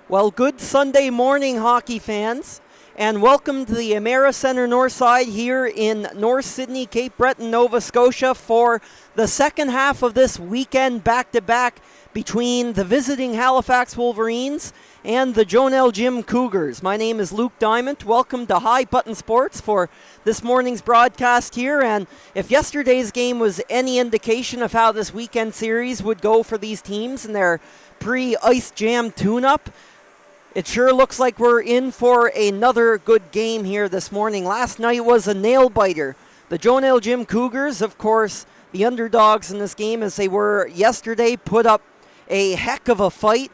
Well, good Sunday morning, hockey fans, and welcome to the Emera Centre Northside here in North Sydney, Cape Breton, Nova Scotia for the second half of this weekend back-to-back between the visiting Halifax Wolverines and the joneljim Cougars. My name is Luke Diamond. Welcome to High Button Sports for this morning's broadcast here, and if yesterday's game was any indication of how this weekend series would go for these teams in their pre-Ice Jam tune-up, it sure looks like we're in for another good game here this morning. Last night was a nail-biter. The joneljim Cougars, of course, the underdogs in this game as they were yesterday, put up a heck of a fight.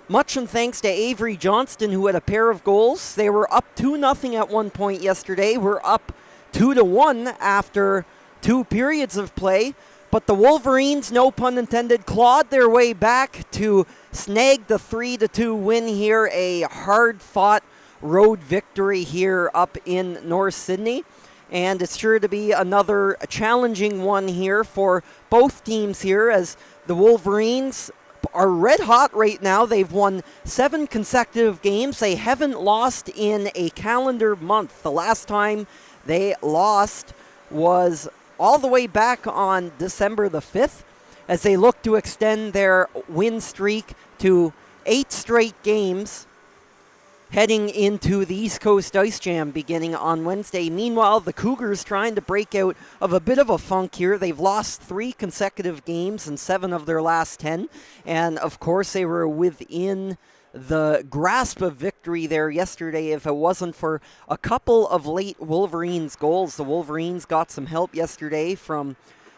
Much in thanks to Avery Johnston, who had a pair of goals. They were up 2-0 at one point yesterday. We're up 2-1 after two periods of play. But the Wolverines, no pun intended, clawed their way back to snag the 3-2 win here. A hard-fought road victory here up in North Sydney. And it's sure to be another challenging one here for both teams here, as the Wolverines are red hot right now. They've won 7 consecutive games. They haven't lost in a calendar month. The last time they lost was all the way back on December the 5th, as they look to extend their win streak to 8 straight games heading into the East Coast Ice Jam beginning on Wednesday. Meanwhile, the Cougars trying to break out of a bit of a funk here. They've lost 3 consecutive games in 7 of their last 10, and of course they were within the grasp of victory there yesterday if it wasn't for a couple of late Wolverines goals. The Wolverines got some help yesterday from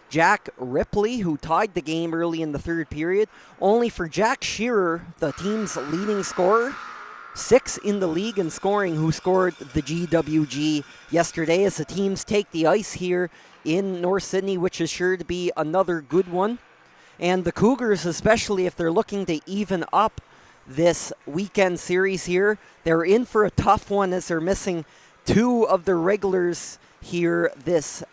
Jack Ripley, who tied the game early in the third period, only for Jack Shearer, the team's leading scorer, 6th in the league in scoring, who scored the GWG yesterday, as the teams take the ice here in North Sydney, which is sure to be another good one. And the Cougars, especially if they're looking to even up this weekend series here, they're in for a tough one as they're missing 2 of their regulars here this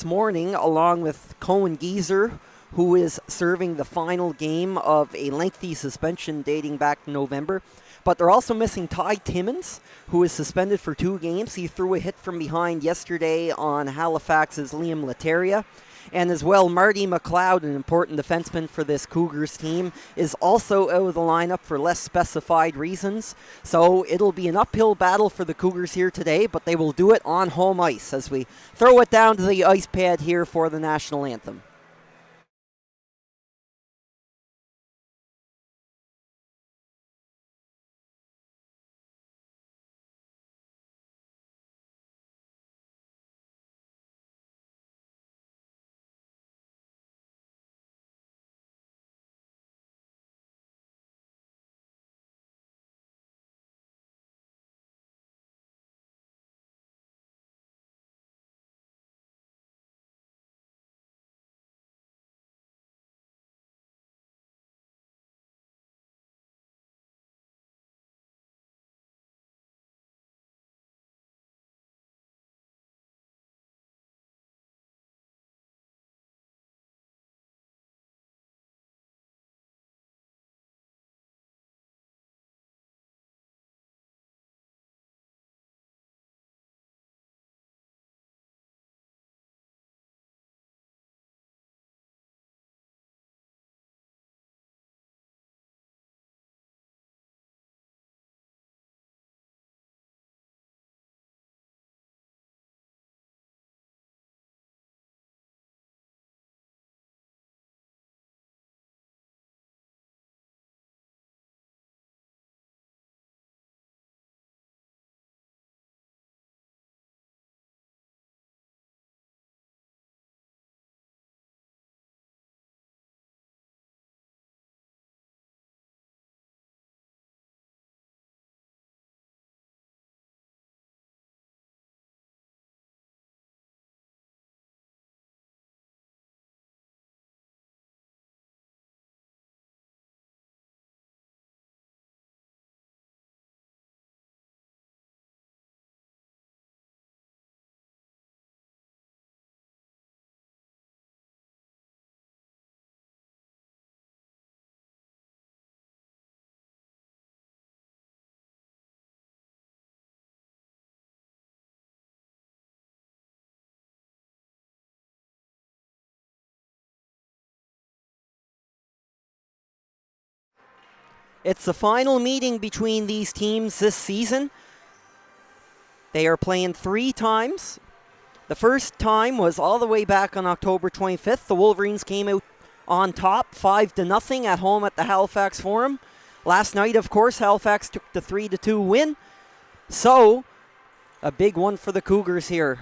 morning, along with Cohen Geezer, who is serving the final game of a lengthy suspension dating back to November. But they're also missing Ty Timmins, who is suspended for 2 games. He threw a hit from behind yesterday on Halifax's Liam Lateria. And as well, Marty McLeod, an important defenseman for this Cougars team, is also out of the lineup for less specified reasons. So it'll be an uphill battle for the Cougars here today, but they will do it on home ice as we throw it down to the ice pad here for the national anthem. It's the final meeting between these teams this season. They are playing 3 times. The first time was all the way back on October 25th. The Wolverines came out on top 5-0 at home at the Halifax Forum. Last night, of course, Halifax took the 3-2 win. So, a big one for the Cougars here.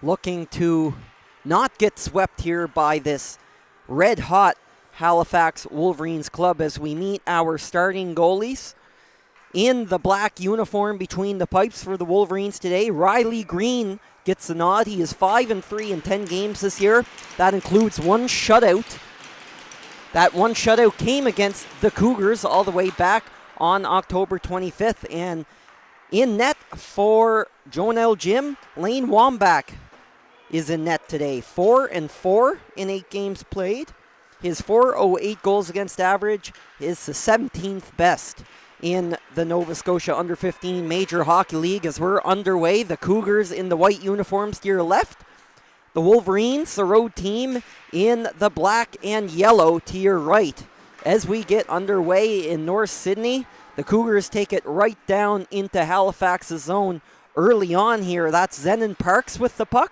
Looking to not get swept here by this red-hot Halifax Wolverines club as we meet our starting goalies. In the black uniform between the pipes for the Wolverines today, Riley Green gets the nod. He is 5-3 in 10 games this year. That includes 1 shutout. That 1 shutout came against the Cougars all the way back on October 25th. And in net for joneljim, Lane Wambach is in net today. 4-4 in 8 games played. His .408 goals against average is the 17th best in the Nova Scotia Under-15 Major Hockey League as we're underway. The Cougars in the white uniforms to your left. The Wolverines, the road team, in the black and yellow to your right. As we get underway in North Sydney, the Cougars take it right down into Halifax's zone early on here. That's Zenon Parks with the puck.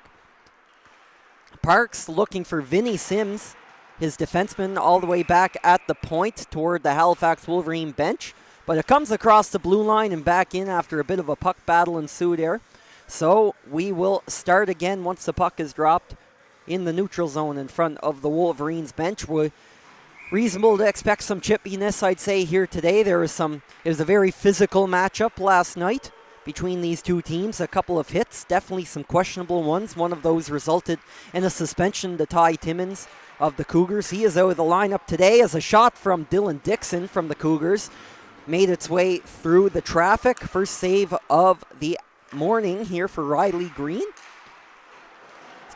Parks looking for Vinny Sims, his defenseman, all the way back at the point toward the Halifax Wolverine bench. But it comes across the blue line and back in after a bit of a puck battle ensued there. So we will start again once the puck is dropped in the neutral zone in front of the Wolverines bench. We're reasonable to expect some chippiness, I'd say, here today. It was a very physical matchup last night between these two teams. A couple of hits, definitely some questionable ones. One of those resulted in a suspension to Ty Timmins of the Cougars. He is out of the lineup today as a shot from Dylan Dixon from the Cougars made its way through the traffic. First save of the morning here for Riley Green.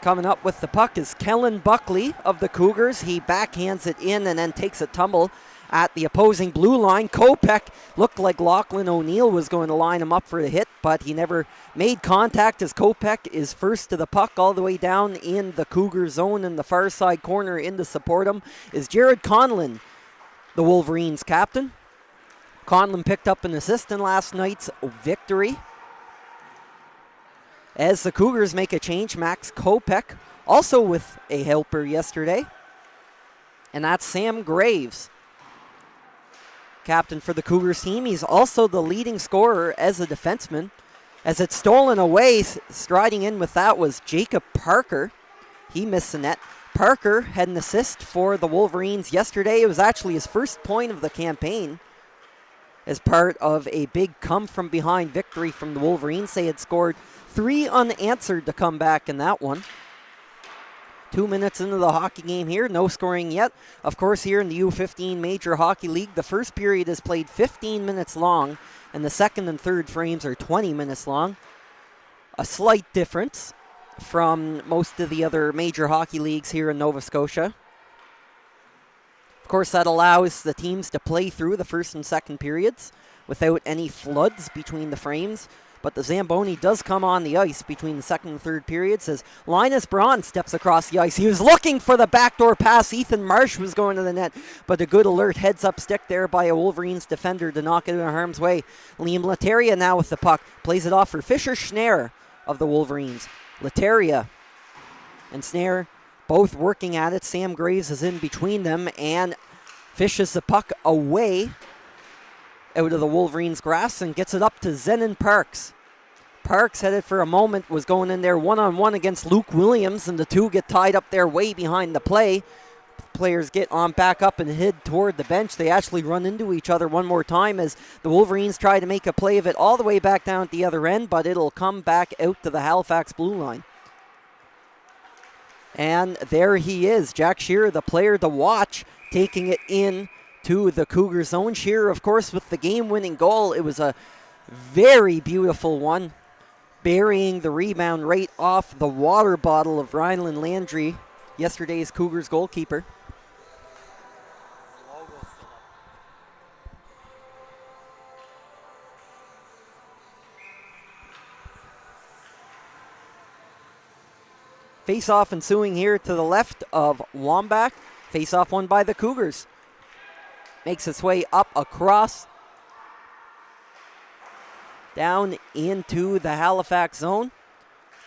Coming up with the puck is Kellen Buckley of the Cougars. He backhands it in and then takes a tumble at the opposing blue line. Kopech looked like Lachlan O'Neill was going to line him up for the hit, but he never made contact as Kopech is first to the puck all the way down in the Cougar zone in the far side corner. In to support him is Jared Conlon, the Wolverines captain. Conlon picked up an assist in last night's victory. As the Cougars make a change, Max Kopech also with a helper yesterday. And that's Sam Graves, captain for the Cougars team. He's also the leading scorer as a defenseman. As it's stolen away, striding in with that was Jacob Parker. He missed the net. Parker had an assist for the Wolverines yesterday. It was actually his first point of the campaign as part of a big come-from-behind victory from the Wolverines. They had scored 3 unanswered to come back in that one. 2 minutes into the hockey game here, no scoring yet. Of course, here in the U15 Major Hockey League, the first period is played 15 minutes long, and the second and third frames are 20 minutes long. A slight difference from most of the other major hockey leagues here in Nova Scotia. Of course, that allows the teams to play through the first and second periods without any floods between the frames. But the Zamboni does come on the ice between the second and third periods as Linus Braun steps across the ice. He was looking for the backdoor pass. Ethan Marsh was going to the net, but a good alert heads-up stick there by a Wolverines defender to knock it in harm's way. Liam Lateria now with the puck. Plays it off for Fisher Schnare of the Wolverines. Lateria and Snare both working at it. Sam Graves is in between them and fishes the puck away out of the Wolverines' grass and gets it up to Zenon Parks. Parks headed for a moment, was going in there one-on-one against Luke Williams, and the two get tied up there way behind the play. Players get on back up and head toward the bench. They actually run into each other one more time as the Wolverines try to make a play of it all the way back down at the other end, but it'll come back out to the Halifax blue line. And there he is, Jack Shearer, the player to watch, taking it in to the Cougar zone. Shearer, of course, with the game-winning goal. It was a very beautiful one, burying the rebound right off the water bottle of Rhineland Landry, yesterday's Cougars goalkeeper. Face-off ensuing here to the left of Wambach. Face-off won by the Cougars. Makes its way up across down into the Halifax zone.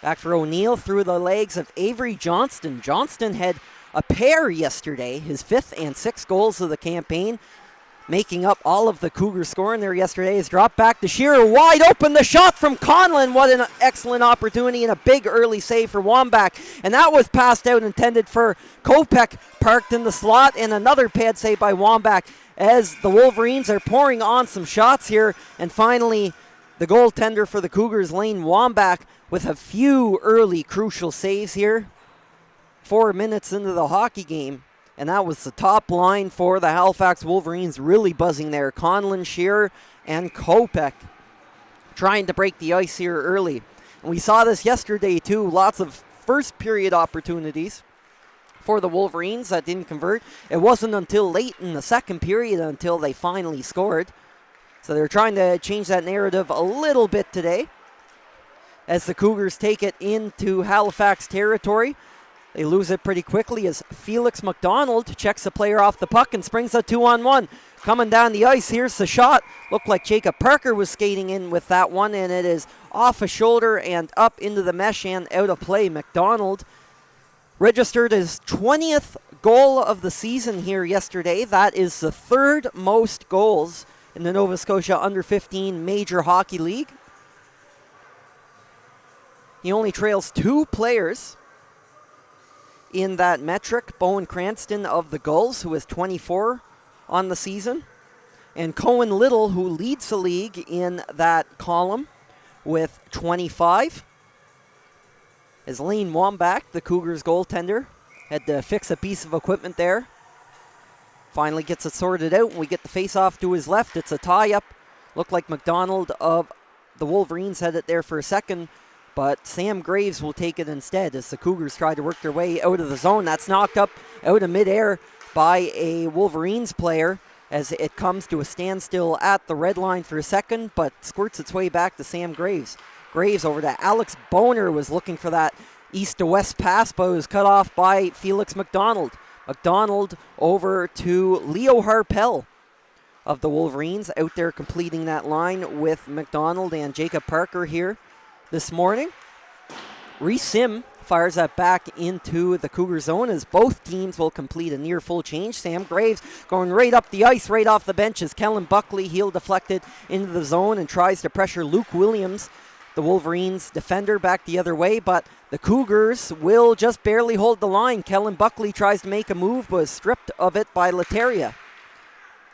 Back for O'Neill through the legs of Avery Johnston. Johnston had a pair yesterday, his 5th and 6th goals of the campaign, making up all of the Cougars scoring there yesterday. Is dropped back to Shearer, wide open, the shot from Conlon. What an excellent opportunity and a big early save for Wambach. And that was passed out, intended for Kopech, parked in the slot, and another pad save by Wambach as the Wolverines are pouring on some shots here. And finally, the goaltender for the Cougars, Lane Wambach, with a few early crucial saves here. 4 minutes into the hockey game. And that was the top line for the Halifax Wolverines, really buzzing there. Conlon, Shearer, and Kopech trying to break the ice here early. And we saw this yesterday too. Lots of first period opportunities for the Wolverines that didn't convert. It wasn't until late in the second period until they finally scored. So they're trying to change that narrative a little bit today as the Cougars take it into Halifax territory. They lose it pretty quickly as Felix McDonald checks the player off the puck and springs a 2-on-1. Coming down the ice, here's the shot. Looked like Jacob Parker was skating in with that one, and it is off a shoulder and up into the mesh and out of play. McDonald registered his 20th goal of the season here yesterday. That is the 3rd most goals in the Nova Scotia Under-15 Major Hockey League. He only trails 2 players in that metric. Bowen Cranston of the Gulls, who has 24 on the season, and Cohen Little, who leads the league in that column with 25. As Lane Wambach, the Cougars goaltender, had to fix a piece of equipment there. Finally gets it sorted out, and we get the face-off to his left. It's a tie-up. Looked like McDonald of the Wolverines had it there for a second, but Sam Graves will take it instead as the Cougars try to work their way out of the zone. That's knocked up out of midair by a Wolverines player as it comes to a standstill at the red line for a second, but squirts its way back to Sam Graves. Graves over to Alex Boner, was looking for that east to west pass, but was cut off by Felix McDonald. McDonald over to Leo Harpel of the Wolverines, out there completing that line with McDonald and Jacob Parker here this morning. Reese Sim fires that back into the Cougar zone as both teams will complete a near full change. Sam Graves going right up the ice, right off the bench as Kellen Buckley heel deflected into the zone and tries to pressure Luke Williams, the Wolverines defender, back the other way, but the Cougars will just barely hold the line. Kellen Buckley tries to make a move, but is stripped of it by Lateria.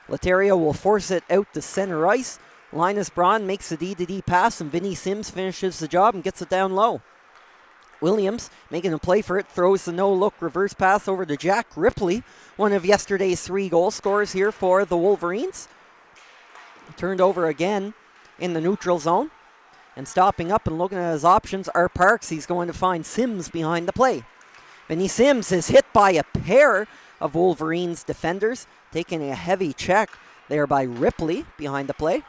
Lateria will force it out to center ice. Linus Braun makes the D-to-D pass, and Vinny Sims finishes the job and gets it down low. Williams making a play for it, throws the no-look reverse pass over to Jack Ripley, one of yesterday's 3 goal scorers here for the Wolverines. Turned over again in the neutral zone, and stopping up and looking at his options are Parks. He's going to find Sims behind the play. Vinny Sims is hit by a pair of Wolverines defenders, taking a heavy check there by Ripley behind the play.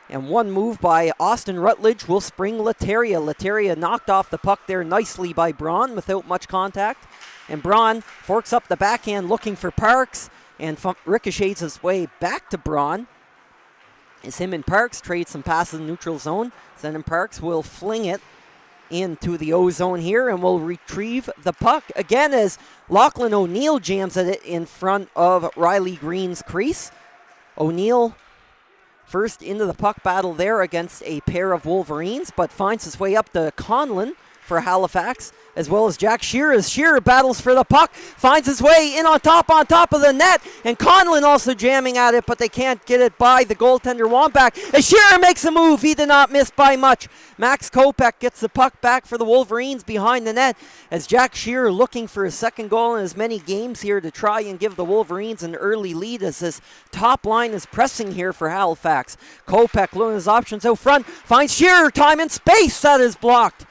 And one move by Austin Rutledge will spring Lateria. Lateria knocked off the puck there nicely by Braun without much contact. And Braun forks up the backhand looking for Parks and ricochets his way back to Braun. As him and Parks trade some passes in the neutral zone. Then Parks will fling it into the O zone here and will retrieve the puck. Again as Lachlan O'Neill jams at it in front of Riley Green's crease. O'Neill first into the puck battle there against a pair of Wolverines, but finds his way up to Conlon for Halifax, as well as Jack Shearer. As Shearer battles for the puck, finds his way in on top of the net, and Conlon also jamming at it, but they can't get it by the goaltender Wambach. As Shearer makes a move, he did not miss by much. Max Kopech gets the puck back for the Wolverines behind the net, as Jack Shearer looking for his second goal in as many games here to try and give the Wolverines an early lead as this top line is pressing here for Halifax. Kopech looking at his options out front, finds Shearer, time and space, that is blocked.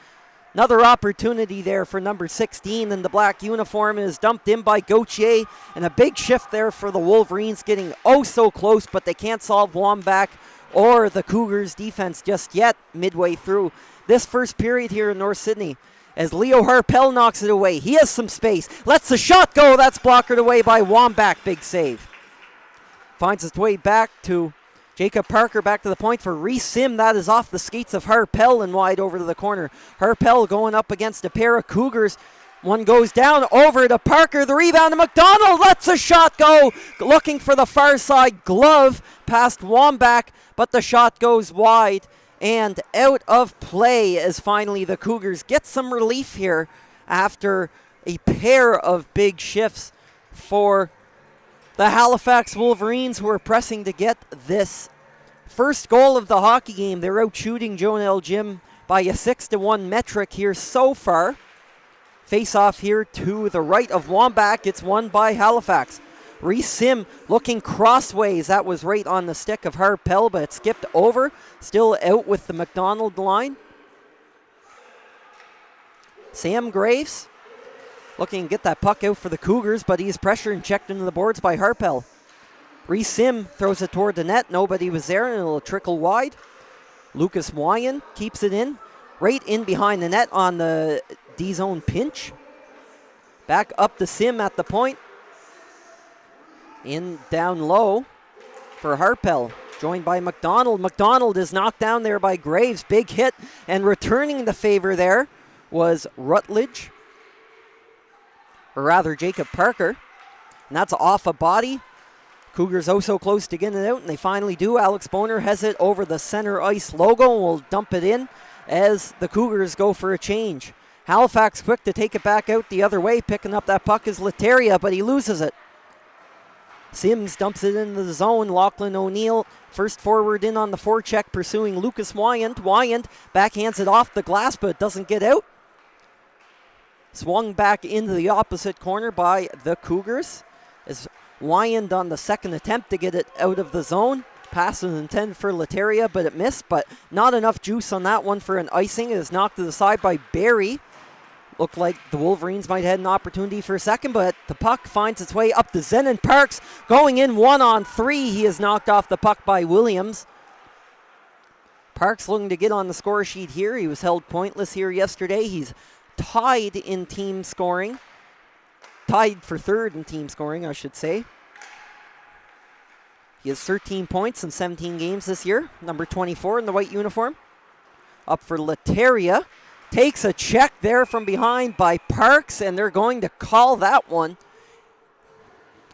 Another opportunity there for number 16 in the black uniform is dumped in by Gauthier, and a big shift there for the Wolverines, getting oh so close, but they can't solve Wambach or the Cougars defense just yet midway through this first period here in North Sydney. As Leo Harpel knocks it away, he has some space, lets the shot go, that's blockered away by Wambach, big save. Finds its way back to Jacob Parker back to the point for Reese Sim. That is off the skates of Harpel and wide over to the corner. Harpel going up against a pair of Cougars. One goes down over to Parker. The rebound to McDonald. Lets a shot go. Looking for the far side glove past Wambach, but the shot goes wide and out of play as finally the Cougars get some relief here after a pair of big shifts for the Halifax Wolverines, who are pressing to get this first goal of the hockey game. They're out shooting joneljim by a 6-1 metric here so far. Face off here to the right of Wambach. It's won by Halifax. Reese Sim looking crossways. That was right on the stick of Harpel, but it skipped over. Still out with the McDonald line. Sam Graves looking to get that puck out for the Cougars, but he's pressured and checked into the boards by Harpel. Reese Sim throws it toward the net. Nobody was there, and it'll trickle wide. Lucas Wyan keeps it in. Right in behind the net on the D-zone pinch. Back up to Sim at the point. In down low for Harpel. Joined by McDonald. McDonald is knocked down there by Graves. Big hit, and returning the favor there was Rutledge. Or rather, Jacob Parker. And that's off a body. Cougars oh so close to getting it out, and they finally do. Alex Boner has it over the center ice logo and will dump it in as the Cougars go for a change. Halifax quick to take it back out the other way. Picking up that puck is Lateria, but he loses it. Sims dumps it into the zone. Lachlan O'Neill, first forward in on the forecheck, pursuing Lucas Wyand. Wyand backhands it off the glass, but it doesn't get out. Swung back into the opposite corner by the Cougars. As Wyand on the second attempt to get it out of the zone. Pass was intended for Lateria, but it missed, but not enough juice on that one for an icing. It is knocked to the side by Barry. Looked like the Wolverines might have had an opportunity for a second, but the puck finds its way up to Zenon Parks. Going in 1-on-3. He is knocked off the puck by Williams. Parks looking to get on the score sheet here. He was held pointless here yesterday. He's tied in team scoring. Tied for third in team scoring, I should say. He has 13 points in 17 games this year. Number 24 in the white uniform. Up for Lateria. Takes a check there from behind by Parks, and they're going to call that one.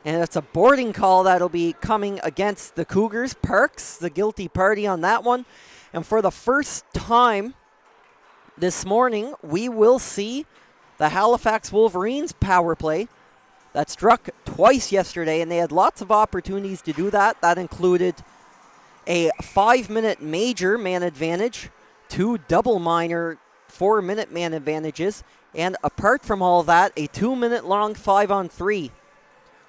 And it's a boarding call that'll be coming against the Cougars. Parks, the guilty party on that one. And for the first time this morning, we will see the Halifax Wolverines power play that struck twice yesterday, and they had lots of opportunities to do that. That included a 5-minute major man advantage, 2 double minor 4-minute man advantages, and apart from all that, a 2-minute long 5-on-3.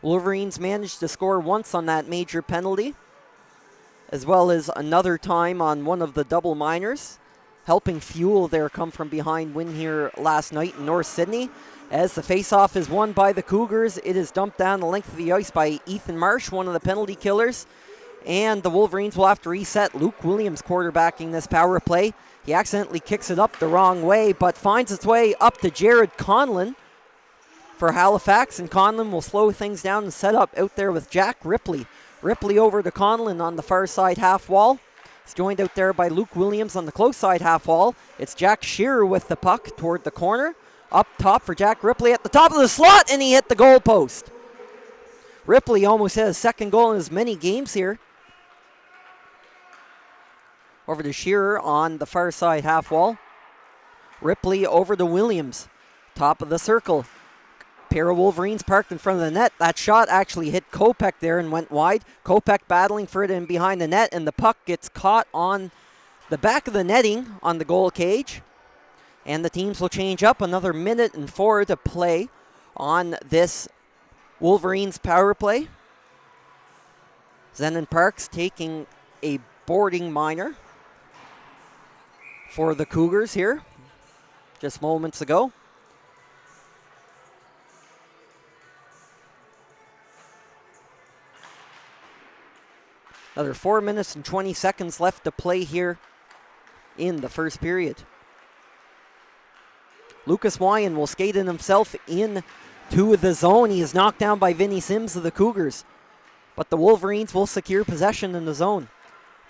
Wolverines managed to score once on that major penalty, as well as another time on one of the double minors, helping fuel their come-from-behind win here last night in North Sydney. As the face-off is won by the Cougars, it is dumped down the length of the ice by Ethan Marsh, one of the penalty killers, and the Wolverines will have to reset. Luke Williams quarterbacking this power play. He accidentally kicks it up the wrong way, but finds its way up to Jared Conlon for Halifax, and Conlon will slow things down and set up out there with Jack Ripley. Ripley over to Conlon on the far side half wall. It's joined out there by Luke Williams on the close side half wall. It's Jack Shearer with the puck toward the corner. Up top for Jack Ripley at the top of the slot, and he hit the goal post. Ripley almost had his second goal in as many games here. Over to Shearer on the far side half wall. Ripley over to Williams. Top of the circle. Pair of Wolverines parked in front of the net. That shot actually hit Kopech there and went wide. Kopech battling for it in behind the net, and the puck gets caught on the back of the netting on the goal cage. And the teams will change up. Another 1:04 to play on this Wolverines power play. Zenon Parks taking a boarding minor for the Cougars here just moments ago. Another 4 minutes and 20 seconds left to play here in the first period. Lucas Wyan will skate in himself into the zone. He is knocked down by Vinny Sims of the Cougars, but the Wolverines will secure possession in the zone.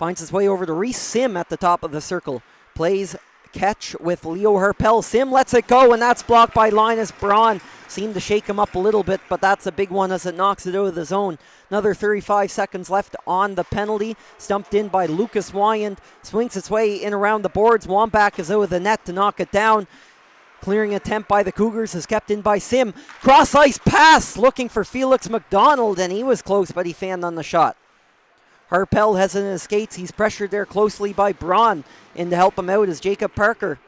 Finds his way over to Reese Sim at the top of the circle. Plays catch with Leo Harpel. Sim lets it go, and that's blocked by Linus Braun. Seemed to shake him up a little bit, but that's a big one as it knocks it out of the zone. Another 35 seconds left on the penalty. Stumped in by Lucas Wyand. Swings its way in around the boards. Wambach is out of the net to knock it down. Clearing attempt by the Cougars is kept in by Sim. Cross ice pass looking for Felix McDonald, and he was close, but he fanned on the shot. Harpel has it in his skates. He's pressured there closely by Braun. In to help him out is Jacob Parker.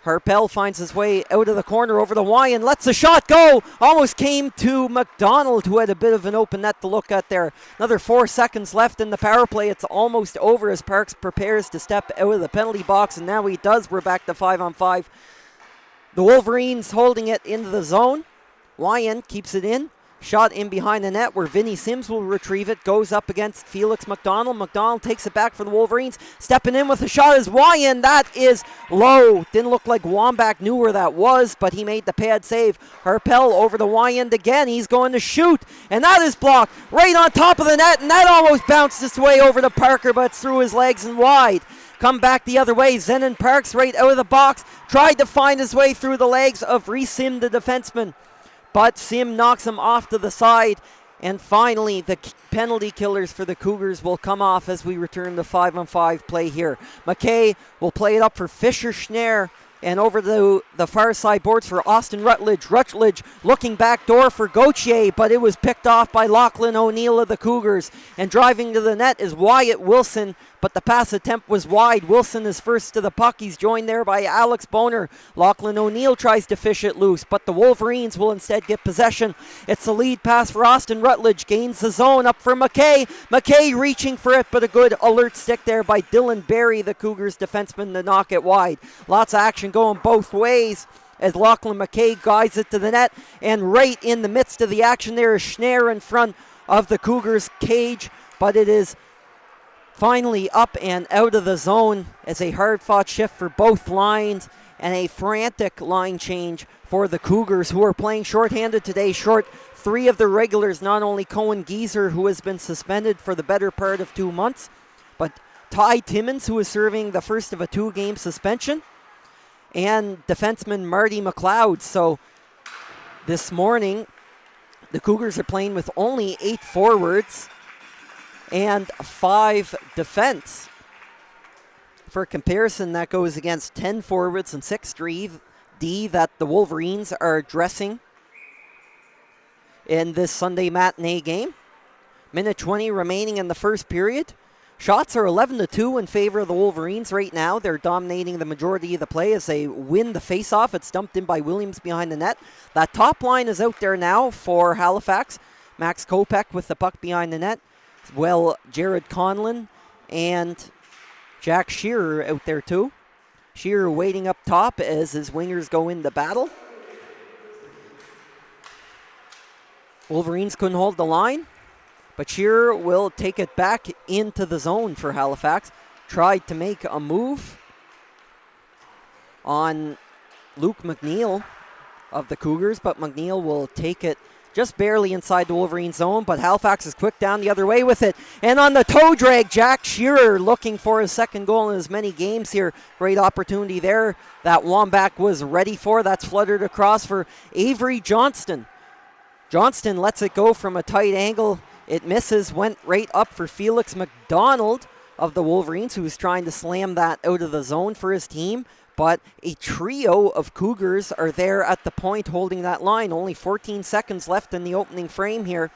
Harpel finds his way out of the corner over the Y and lets the shot go. Almost came to McDonald, who had a bit of an open net to look at there. Another 4 seconds left in the power play. It's almost over as Parks prepares to step out of the penalty box, and now he does. We're back to 5-on-5. The Wolverines holding it into the zone. Wyand keeps it in. Shot in behind the net where Vinny Sims will retrieve it. Goes up against Felix McDonald. McDonald takes it back for the Wolverines. Stepping in with a shot is Wyand. That is low. Didn't look like Wambach knew where that was, but he made the pad save. Harpel over to Wyand again. He's going to shoot, and that is blocked right on top of the net, and that almost bounced its way over to Parker, but it's through his legs and wide. Come back the other way. Zenon Parks right out of the box. Tried to find his way through the legs of Reese Sim, the defenseman. But Sim knocks him off to the side. And finally, the penalty killers for the Cougars will come off as we return to 5-on-5 play here. McKay will play it up for Fisher Schneer. And over to the far side boards for Austin Rutledge. Rutledge looking back door for Gauthier, but it was picked off by Lachlan O'Neill of the Cougars. And driving to the net is Wyatt Wilson, but the pass attempt was wide. Wilson is first to the puck. He's joined there by Alex Boner. Lachlan O'Neill tries to fish it loose, but the Wolverines will instead get possession. It's the lead pass for Austin Rutledge. Gains the zone up for McKay. McKay reaching for it, but a good alert stick there by Dylan Barry, the Cougars defenseman, to knock it wide. Lots of action going both ways as Lachlan McKay guides it to the net, and right in the midst of the action there is Schneer in front of the Cougars cage, but it is finally up and out of the zone as a hard-fought shift for both lines and a frantic line change for the Cougars, who are playing shorthanded today, short 3 of the regulars, not only Cohen Geezer, who has been suspended for the better part of 2 months, but Ty Timmins, who is serving the first of a 2-game suspension, and defenseman Marty McLeod. So this morning, the Cougars are playing with only 8 forwards and 5 defense. For comparison, that goes against 10 forwards and 6 D that the Wolverines are addressing in this Sunday matinee game. Minute 20 remaining in the first period. Shots are 11-2 in favor of the Wolverines right now. They're dominating the majority of the play as they win the faceoff. It's dumped in by Williams behind the net. That top line is out there now for Halifax. Max Kopech with the puck behind the net. Well, Jared Conlon and Jack Shearer out there too. Shearer waiting up top as his wingers go into battle. Wolverines couldn't hold the line, but Shearer will take it back into the zone for Halifax. Tried to make a move on Luke McNeil of the Cougars, but McNeil will take it just barely inside the Wolverine zone, but Halifax is quick down the other way with it. And on the toe drag, Jack Shearer looking for his second goal in as many games here. Great opportunity there that Wambach was ready for. That's fluttered across for Avery Johnston. Johnston lets it go from a tight angle. It misses, went right up for Felix McDonald of the Wolverines, who was trying to slam that out of the zone for his team. But a trio of Cougars are there at the point holding that line. Only 14 seconds left in the opening frame here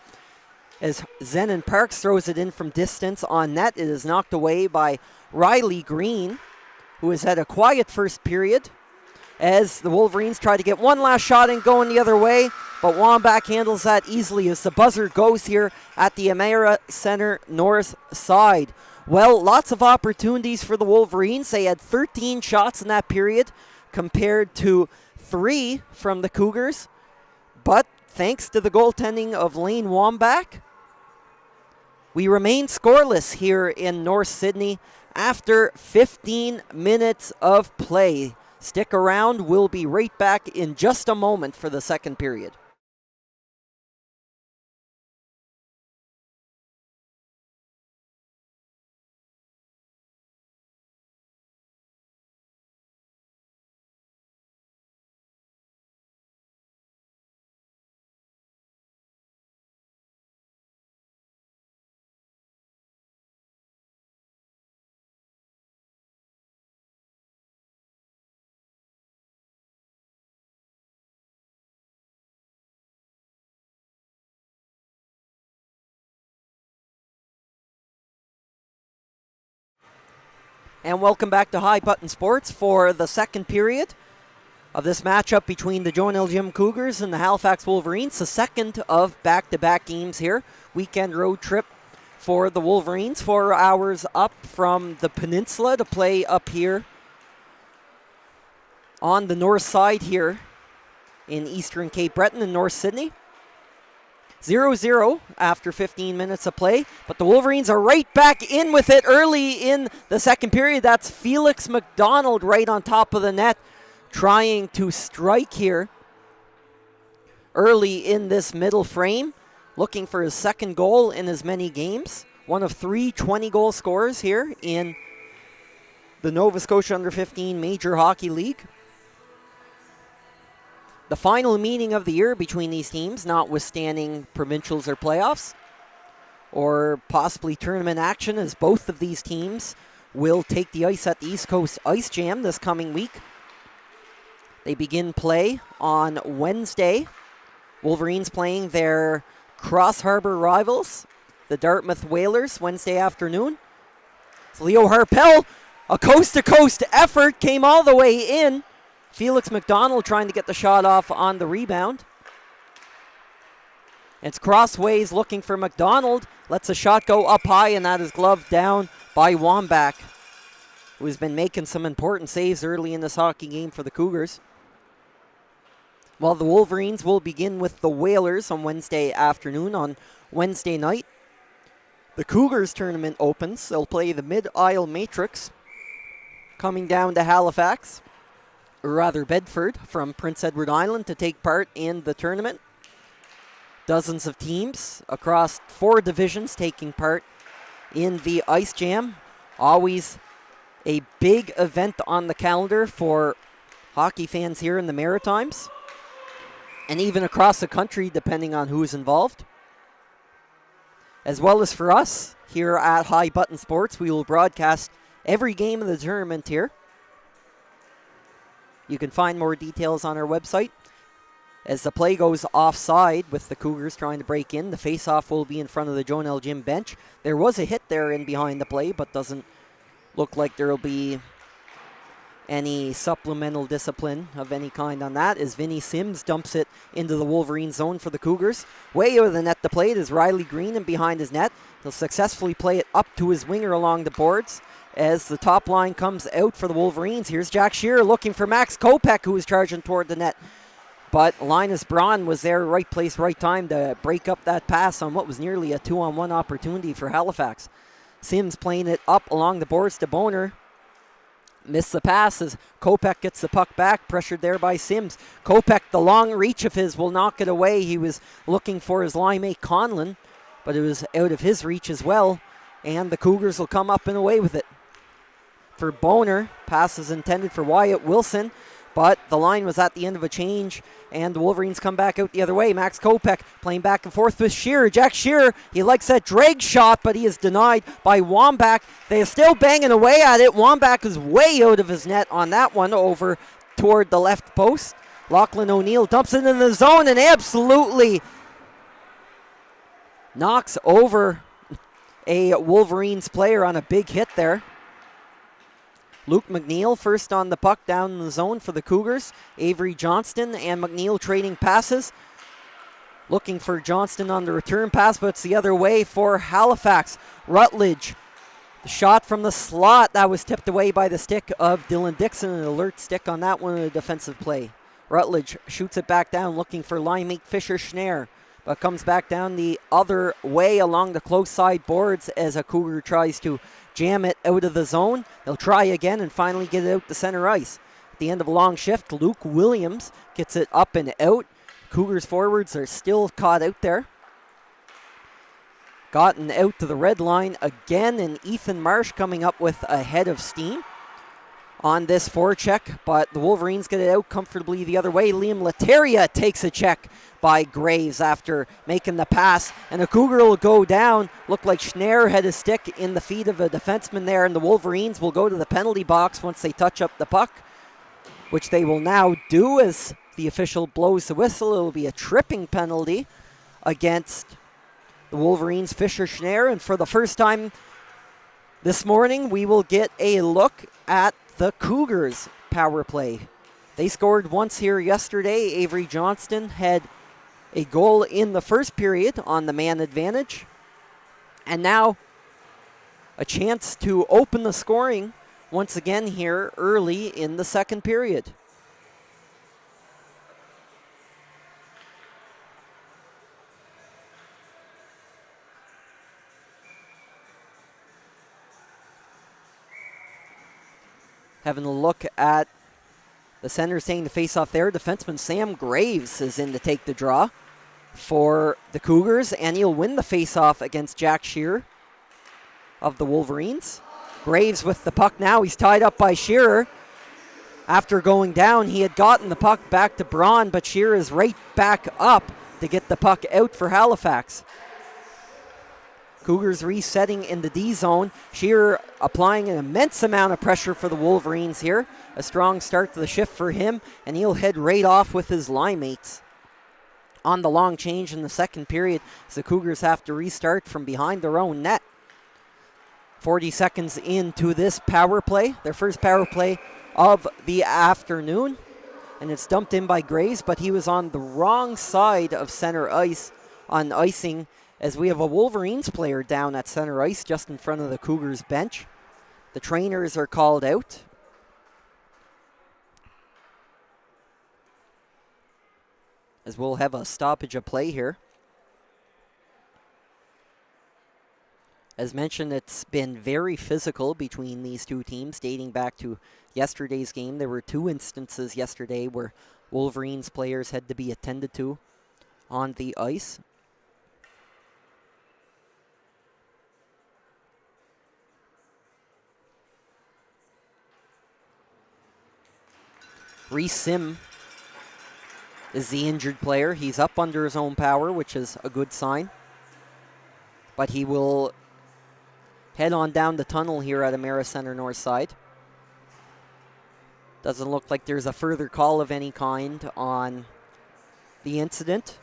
as Zenon Parks throws it in from distance on net. It is knocked away by Riley Green, who has had a quiet first period, as the Wolverines try to get one last shot and going the other way. But Wambach handles that easily as the buzzer goes here at the Amera Center north side. Well, lots of opportunities for the Wolverines. They had 13 shots in that period compared to 3 from the Cougars. But thanks to the goaltending of Lane Wambach, we remain scoreless here in North Sydney after 15 minutes of play. Stick around. We'll be right back in just a moment for the second period. And welcome back to High Button Sports for the second period of this matchup between the joneljim Cougars and the Halifax Wolverines. The second of back-to-back games here. Weekend road trip for the Wolverines. 4 hours up from the peninsula to play up here on the north side here in eastern Cape Breton and North Sydney. 0-0 after 15 minutes of play, but the Wolverines are right back in with it early in the second period. That's Felix McDonald right on top of the net, trying to strike here early in this middle frame, looking for his second goal in as many games. One of 3 20-goal scorers here in the Nova Scotia Under-15 Major Hockey League. The final meeting of the year between these teams, notwithstanding provincials or playoffs, or possibly tournament action, as both of these teams will take the ice at the East Coast Ice Jam this coming week. They begin play on Wednesday. Wolverines playing their Cross Harbour rivals, the Dartmouth Whalers, Wednesday afternoon. So Leo Harpel, a coast-to-coast effort, came all the way in. Felix McDonald trying to get the shot off on the rebound. It's crossways looking for McDonald. Lets a shot go up high, and that is gloved down by Wambach, who has been making some important saves early in this hockey game for the Cougars. Well, the Wolverines will begin with the Whalers on Wednesday afternoon. On Wednesday night, the Cougars tournament opens. They'll play the Mid-Isle Matrix, coming down to Halifax, or rather Bedford, from Prince Edward Island to take part in the tournament. Dozens of teams across 4 divisions taking part in the Ice Jam. Always a big event on the calendar for hockey fans here in the Maritimes, and even across the country depending on who's involved. As well as for us here at High Button Sports, we will broadcast every game of the tournament here. You can find more details on our website. As the play goes offside with the Cougars trying to break in, the face-off will be in front of the joneljim bench. There was a hit there in behind the play, but doesn't look like there will be any supplemental discipline of any kind on that, as Vinny Sims dumps it into the Wolverine zone for the Cougars. Way out of the net to play it is Riley Green, and behind his net, he'll successfully play it up to his winger along the boards. As the top line comes out for the Wolverines, here's Jack Shearer looking for Max Kopech, who was charging toward the net. But Linus Braun was there, right place, right time to break up that pass on what was nearly a 2-on-1 opportunity for Halifax. Sims playing it up along the boards to Boner. Missed the pass as Kopech gets the puck back, pressured there by Sims. Kopech, the long reach of his, will knock it away. He was looking for his line mate Conlon, but it was out of his reach as well. And the Cougars will come up and away with it. For Boner, pass is intended for Wyatt Wilson, but the line was at the end of a change, and the Wolverines come back out the other way. Max Kopech playing back and forth with Shearer. Jack Shearer, he likes that drag shot, but he is denied by Wambach. They are still banging away at it. Wambach is way out of his net on that one, over toward the left post. Lachlan O'Neill dumps it in the zone and absolutely knocks over a Wolverines player on a big hit there. Luke McNeil first on the puck down in the zone for the Cougars. Avery Johnston and McNeil trading passes. Looking for Johnston on the return pass, but it's the other way for Halifax. Rutledge, the shot from the slot, that was tipped away by the stick of Dylan Dixon. An alert stick on that one in a defensive play. Rutledge shoots it back down, looking for line mate Fisher Schneer, but comes back down the other way along the close side boards as a Cougar tries to jam it out of the zone. They'll try again and finally get it out to center ice. At the end of a long shift, Luke Williams gets it up and out. Cougars forwards are still caught out there. Gotten out to the red line again, and Ethan Marsh coming up with a head of steam on this forecheck, but the Wolverines get it out comfortably the other way. Liam Lateria takes a check by Graves after making the pass, and a Cougar will go down. Looked like Schneer had a stick in the feet of a defenseman there, and the Wolverines will go to the penalty box once they touch up the puck, which they will now do as the official blows the whistle. It will be a tripping penalty against the Wolverines' Fisher Schneer, and for the first time This morning we will get a look at the Cougars power play. They scored once here yesterday. Avery Johnston had a goal in the first period on the man advantage. And now a chance to open the scoring once again here early in the second period. Having a look at the center taking the face-off there. Defenseman Sam Graves is in to take the draw for the Cougars, and he'll win the face-off against Jack Shearer of the Wolverines. Graves with the puck now. He's tied up by Shearer. After going down, he had gotten the puck back to Braun, but Shearer is right back up to get the puck out for Halifax. Cougars resetting in the D zone. Shearer applying an immense amount of pressure for the Wolverines here. A strong start to the shift for him, and he'll head right off with his line mates. On the long change in the second period, as the Cougars have to restart from behind their own net. 40 seconds into this power play, their first power play of the afternoon. And it's dumped in by Graves, but he was on the wrong side of center ice on icing, as we have a Wolverines player down at center ice just in front of the Cougars bench. The trainers are called out. As we'll have a stoppage of play here. As mentioned, it's been very physical between these two teams dating back to yesterday's game. There were 2 instances yesterday where Wolverines players had to be attended to on the ice. Reese Sim is the injured player. He's up under his own power, which is a good sign. But he will head on down the tunnel here at Emera Center North Side. Doesn't look like there's a further call of any kind on the incident.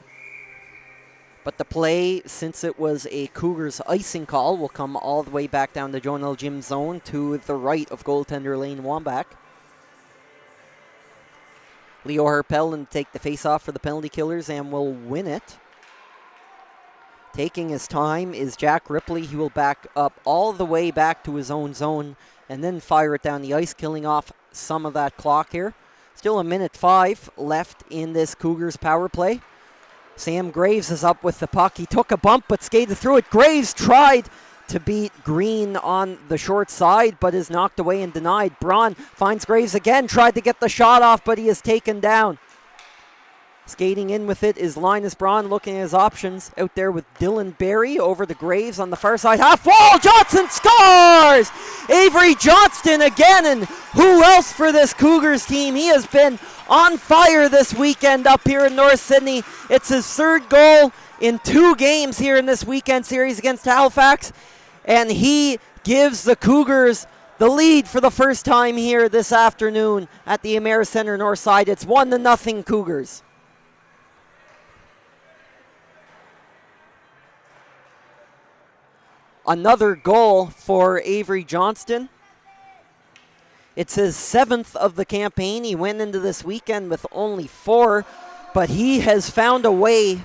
But the play, since it was a Cougars icing call, will come all the way back down the joneljim zone to the right of goaltender Lane Wambach. Leo Harpel and take the face-off for the penalty killers and will win it. Taking his time is Jack Ripley. He will back up all the way back to his own zone and then fire it down the ice, killing off some of that clock here. Still 1:05 left in this Cougars power play. Sam Graves is up with the puck. He took a bump but skated through it. Graves tried to beat Green on the short side, but is knocked away and denied. Braun finds Graves again, tried to get the shot off, but he is taken down. Skating in with it is Linus Braun, looking at his options out there with Dylan Berry over the Graves on the far side. Half wall, Johnson scores! Avery Johnston again, and who else for this Cougars team? He has been on fire this weekend up here in North Sydney. It's his 3rd goal in 2 games here in this weekend series against Halifax. And he gives the Cougars the lead for the first time here this afternoon at the Emera Center North Side. It's 1-0 Cougars. Another goal for Avery Johnston. It's his 7th of the campaign. He went into this weekend with only 4, but he has found a way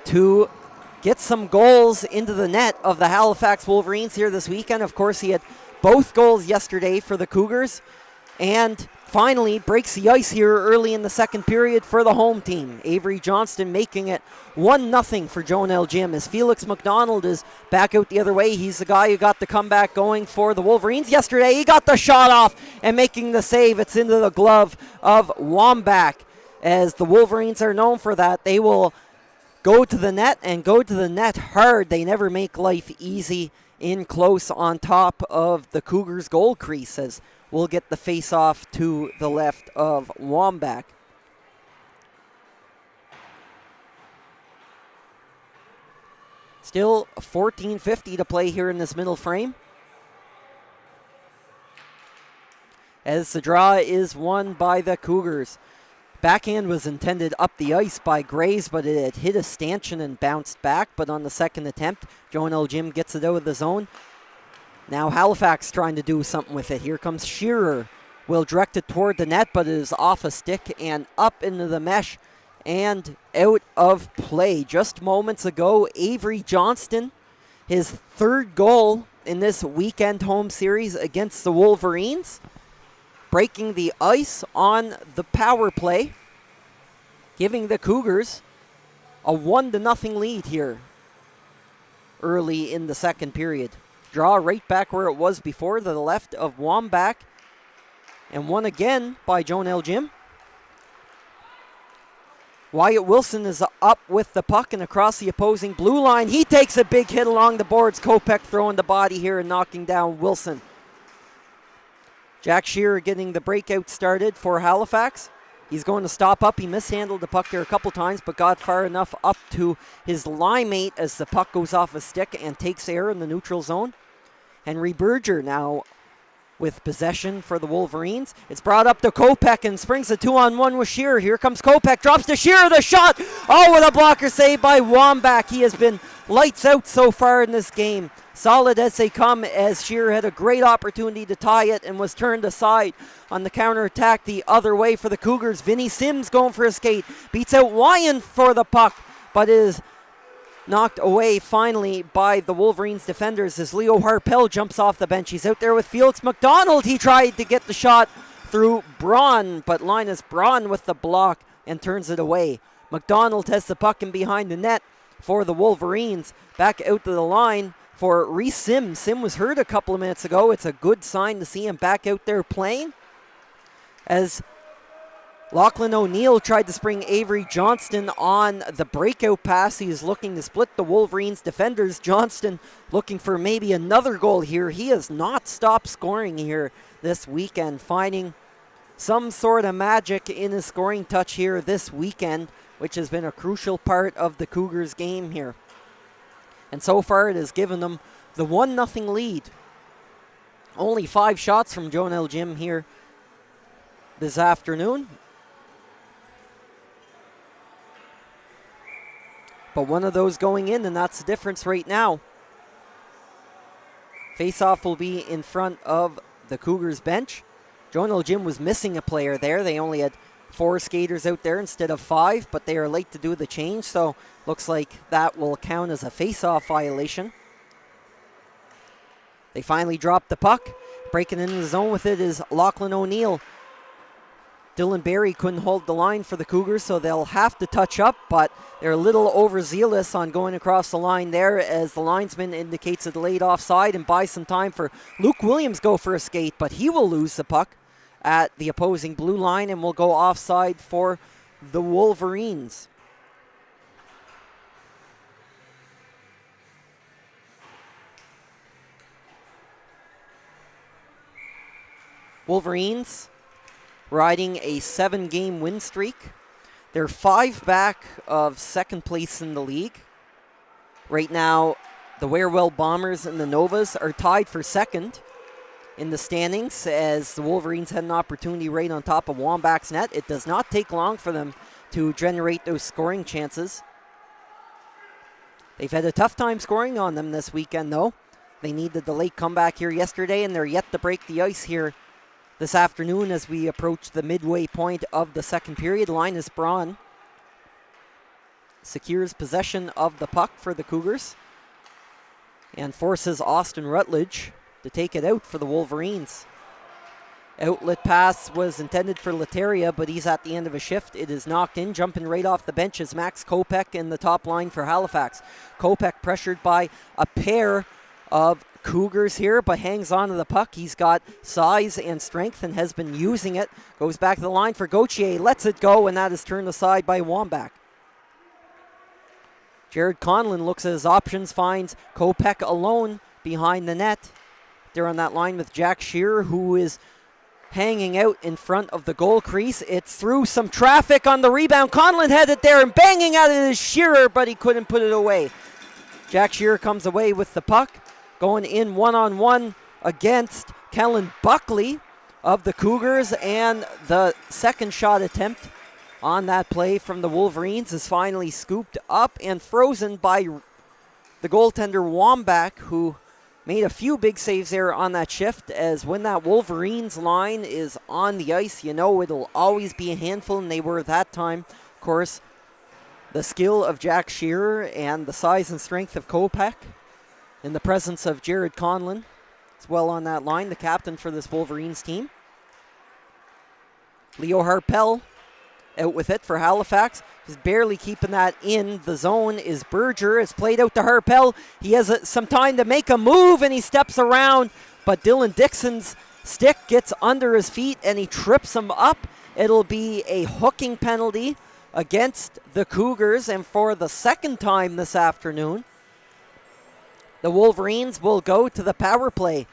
to get some goals into the net of the Halifax Wolverines here this weekend. Of course, he had both goals yesterday for the Cougars, and finally breaks the ice here early in the second period for the home team. Avery Johnston making it 1-0 for joneljim as Felix McDonald is back out the other way. He's the guy who got the comeback going for the Wolverines yesterday. He got the shot off and making the save. It's into the glove of Wambach. As the Wolverines are known for that, they will go to the net and go to the net hard. They never make life easy in close on top of the Cougars goal crease, as we'll get the face-off to the left of Wambach. Still 14:50 to play here in this middle frame, as the draw is won by the Cougars. Backhand was intended up the ice by Graves, but it had hit a stanchion and bounced back. But on the second attempt, joneljim gets it out of the zone. Now Halifax trying to do something with it. Here comes Shearer. Will direct it toward the net, but it is off a stick and up into the mesh and out of play. Just moments ago, Avery Johnston, his third goal in this weekend home series against the Wolverines, breaking the ice on the power play, giving the Cougars a 1-0 lead here early in the second period. Draw right back where it was before, to the left of Wambach, and won again by joneljim. Wyatt Wilson is up with the puck and across the opposing blue line. He takes a big hit along the boards. Kopech throwing the body here and knocking down Wilson. Jack Shearer getting the breakout started for Halifax. He's going to stop up. He mishandled the puck there a couple times, but got far enough up to his line mate as the puck goes off a stick and takes air in the neutral zone. Henry Berger now with possession for the Wolverines. It's brought up to Kopech and springs the 2-on-1 with Shearer. Here comes Kopech, drops to Shearer, the shot! Oh, what a blocker save by Wambach. He has been lights out so far in this game. Solid as they come, as Shearer had a great opportunity to tie it and was turned aside on the counterattack the other way for the Cougars. Vinny Sims going for a skate, beats out Wyan for the puck, but is knocked away finally by the Wolverines defenders as Leo Harpel jumps off the bench. He's out there with Felix McDonald. He tried to get the shot through Braun, but Linus Braun with the block and turns it away. McDonald has the puck in behind the net for the Wolverines. Back out to the line for Reese Sim. Sim was hurt a couple of minutes ago. It's a good sign to see him back out there playing, as Lachlan O'Neill tried to spring Avery Johnston on the breakout pass. He is looking to split the Wolverines defenders. Johnston looking for maybe another goal here. He has not stopped scoring here this weekend, finding some sort of magic in his scoring touch here this weekend, which has been a crucial part of the Cougars game here. And so far it has given them the 1-0 lead. Only 5 shots from joneljim here this afternoon, but one of those going in, and that's the difference right now. Face-off will be in front of the Cougars bench. joneljim was missing a player there. They only had 4 skaters out there instead of 5, but they are late to do the change, so looks like that will count as a face-off violation. They finally drop the puck. Breaking into the zone with it is Lachlan O'Neill. Dylan Barry couldn't hold the line for the Cougars, so they'll have to touch up, but they're a little overzealous on going across the line there, as the linesman indicates a delayed offside and buys some time for Luke Williams go for a skate, but he will lose the puck at the opposing blue line and will go offside for the Wolverines. Wolverines riding a 7-game win streak. They're 5 back of second place in the league. Right now, the Wherewell Bombers and the Novas are tied for second in the standings, as the Wolverines had an opportunity right on top of Wambach's net. It does not take long for them to generate those scoring chances. They've had a tough time scoring on them this weekend, though. They needed the late comeback here yesterday, and they're yet to break the ice here this afternoon as we approach the midway point of the second period. Linus Braun secures possession of the puck for the Cougars and forces Austin Rutledge to take it out for the Wolverines. Outlet pass was intended for Lateria, but he's at the end of a shift. It is knocked in. Jumping right off the bench is Max Kopech in the top line for Halifax. Kopech pressured by a pair of Cougars here, but hangs on to the puck. He's got size and strength and has been using it. Goes back to the line for Gauthier, lets it go, and that is turned aside by Wambach. Jared Conlon looks at his options, finds Kopech alone behind the net. They're on that line with Jack Shearer, who is hanging out in front of the goal crease. It's through some traffic on the rebound. Conlon had it there and banging at it is Shearer, but he couldn't put it away. Jack Shearer comes away with the puck, going in one-on-one against Kellen Buckley of the Cougars, and the second shot attempt on that play from the Wolverines is finally scooped up and frozen by the goaltender Wambach, who made a few big saves there on that shift, as when that Wolverines line is on the ice, you know it'll always be a handful, and they were that time. Of course, the skill of Jack Shearer and the size and strength of Kopech in the presence of Jared Conlon as well on that line, the captain for this Wolverines team. Leo Harpel out with it for Halifax. He's barely keeping that in the zone is Berger. It's played out to Harpel. He has some time to make a move, and he steps around, but Dylan Dixon's stick gets under his feet, and he trips him up. It'll be a hooking penalty against the Cougars, and for the second time this afternoon, the Wolverines will go to the power play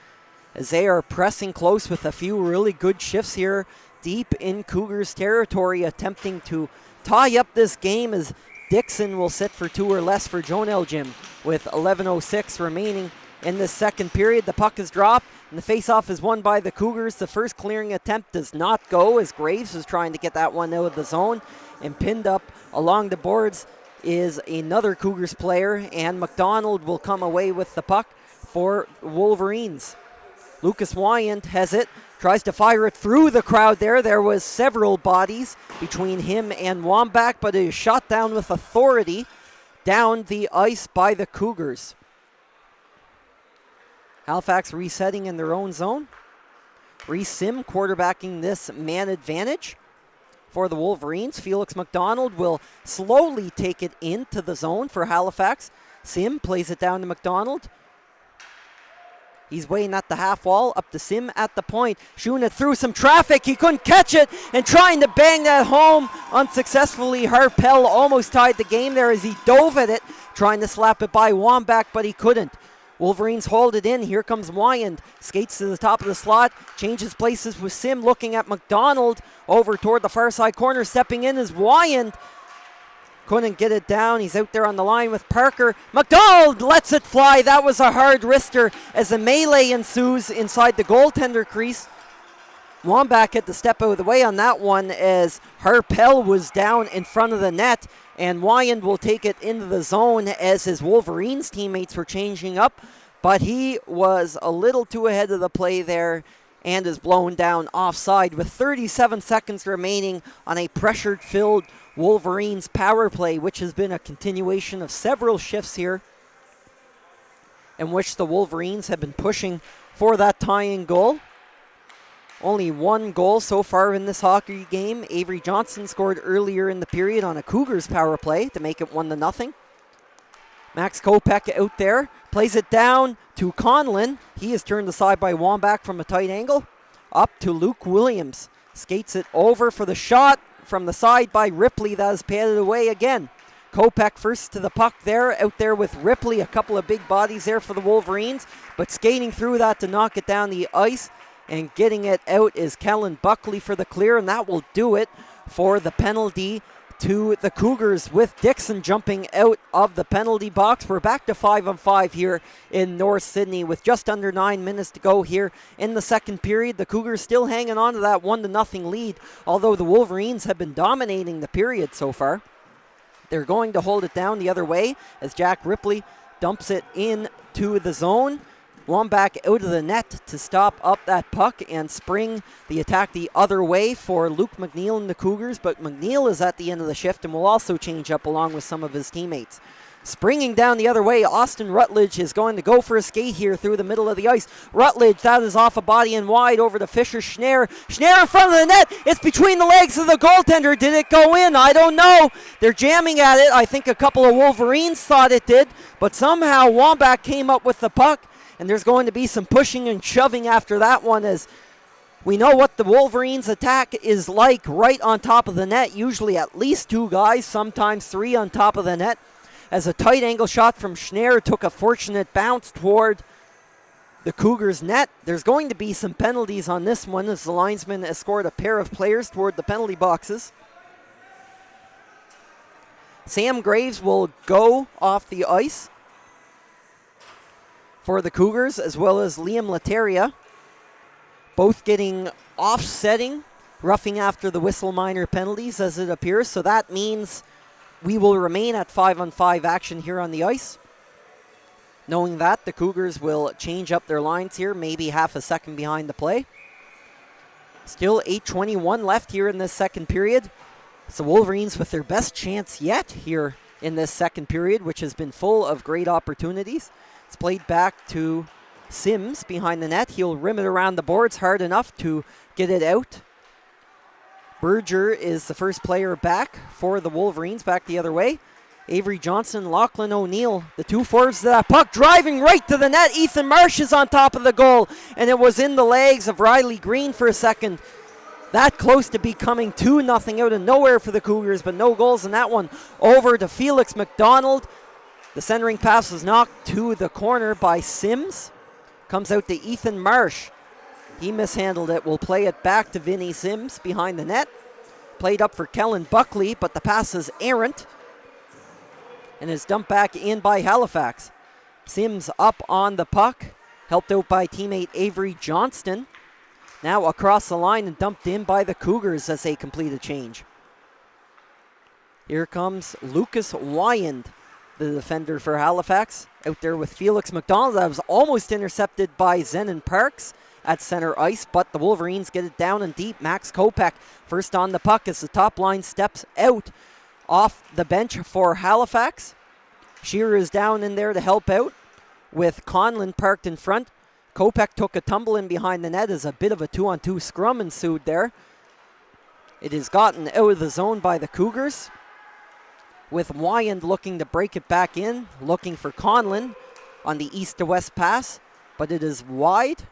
as they are pressing close with a few really good shifts here deep in Cougars territory, attempting to tie up this game as Dixon will sit for 2 or less for joneljim with 11:06 remaining in the second period. The puck is dropped and the faceoff is won by the Cougars. The first clearing attempt does not go as Graves is trying to get that one out of the zone, and pinned up along the boards is another Cougars player, and McDonald will come away with the puck for Wolverines. Lucas Wyant has it, tries to fire it through the crowd there. There was several bodies between him and Wambach, but it is shot down with authority down the ice by the Cougars. Halifax resetting in their own zone. Reese Sim quarterbacking this man advantage for the Wolverines. Felix McDonald will slowly take it into the zone for Halifax. Sim plays it down to McDonald. He's waiting at the half wall, up to Sim at the point, shooting it through some traffic. He couldn't catch it, and trying to bang that home unsuccessfully. Harpel almost tied the game there as he dove at it, trying to slap it by Wambach, but he couldn't. Wolverines hold it in. Here comes Wyand. Skates to the top of the slot. Changes places with Sim, looking at McDonald over toward the far side corner. Stepping in is Wyand. Couldn't get it down. He's out there on the line with Parker. McDonald lets it fly. That was a hard wrister as a melee ensues inside the goaltender crease. Wambach had to step out of the way on that one as Harpel was down in front of the net, and Wyand will take it into the zone as his Wolverines teammates were changing up, but he was a little too ahead of the play there and is blown down offside with 37 seconds remaining on a pressure-filled Wolverines power play, which has been a continuation of several shifts here in which the Wolverines have been pushing for that tying goal. Only one goal so far in this hockey game. Avery Johnson scored earlier in the period on a Cougars power play to make it 1-0. Max Kopech out there, plays it down to Conlon. He is turned aside by Wambach from a tight angle. Up to Luke Williams. Skates it over for the shot from the side by Ripley. That is padded away again. Kopech first to the puck there, out there with Ripley. A couple of big bodies there for the Wolverines, but skating through that to knock it down the ice and getting it out is Kellen Buckley for the clear, and that will do it for the penalty to the Cougars with Dixon jumping out of the penalty box. We're back to 5-on-5 here in North Sydney with just under 9 minutes to go here in the second period. The Cougars still hanging on to that 1-0 lead, although the Wolverines have been dominating the period so far. They're going to hold it down the other way as Jack Ripley dumps it into the zone. Wambach out of the net to stop up that puck and spring the attack the other way for Luke McNeil and the Cougars, but McNeil is at the end of the shift and will also change up along with some of his teammates. Springing down the other way, Austin Rutledge is going to go for a skate here through the middle of the ice. Rutledge, that is off a body and wide over to Fisher Schneier. Schneier in front of the net. It's between the legs of the goaltender. Did it go in? I don't know. They're jamming at it. I think a couple of Wolverines thought it did, but somehow Wambach came up with the puck, and there's going to be some pushing and shoving after that one, as we know what the Wolverines attack is like right on top of the net. Usually at least 2 guys, sometimes 3 on top of the net. As a tight angle shot from Schneier took a fortunate bounce toward the Cougars net. There's going to be some penalties on this one as the linesman escort a pair of players toward the penalty boxes. Sam Graves will go off the ice for the Cougars, as well as Liam Lateria, both getting offsetting, roughing after the whistle minor penalties as it appears. So that means we will remain at 5-on-5 action here on the ice. Knowing that, the Cougars will change up their lines here, maybe half a second behind the play. Still 8:21 left here in this second period. It's the Wolverines with their best chance yet here in this second period, which has been full of great opportunities. It's played back to Sims behind the net. He'll rim it around the boards hard enough to get it out. Berger is the first player back for the Wolverines, back the other way. Avery Johnson, Lachlan O'Neill, the two forwards to that puck, driving right to the net. Ethan Marsh is on top of the goal, and it was in the legs of Riley Green for a second. That close to becoming 2-0 out of nowhere for the Cougars, but no goals in that one. Over to Felix McDonald. The centering pass was knocked to the corner by Sims. Comes out to Ethan Marsh. He mishandled it. Will play it back to Vinny Sims behind the net. Played up for Kellen Buckley, but the pass is errant and is dumped back in by Halifax. Sims up on the puck, helped out by teammate Avery Johnston. Now across the line and dumped in by the Cougars as they complete a change. Here comes Lucas Wyand, the defender for Halifax, out there with Felix McDonald. That was almost intercepted by Zenon Parks at center ice, but the Wolverines get it down and deep. Max Kopech first on the puck as the top line steps out off the bench for Halifax. Shearer is down in there to help out with Conlon parked in front. Kopech took a tumble in behind the net as a bit of a 2-on-2 scrum ensued there. It is gotten out of the zone by the Cougars, with Wyand looking to break it back in, looking for Conlon on the east to west pass, but it is wide.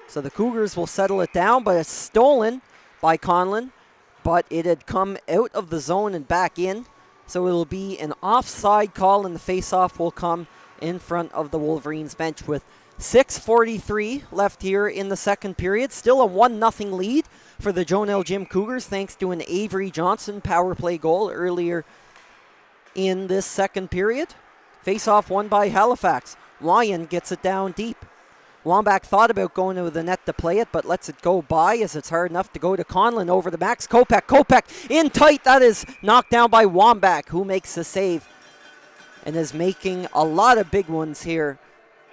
So the Cougars will settle it down, but it's stolen by Conlon, but it had come out of the zone and back in. So it will be an offside call, and the face-off will come in front of the Wolverines bench with 6:43 left here in the second period. Still a 1-0 lead for the joneljim Cougars, thanks to an Avery Johnson power play goal earlier in this second period. Face-off won by Halifax. Wyand gets it down deep. Wambach thought about going to the net to play it, but lets it go by as it's hard enough to go to Conlon over the Max Kopech. Kopech in tight. That is knocked down by Wambach, who makes the save and is making a lot of big ones here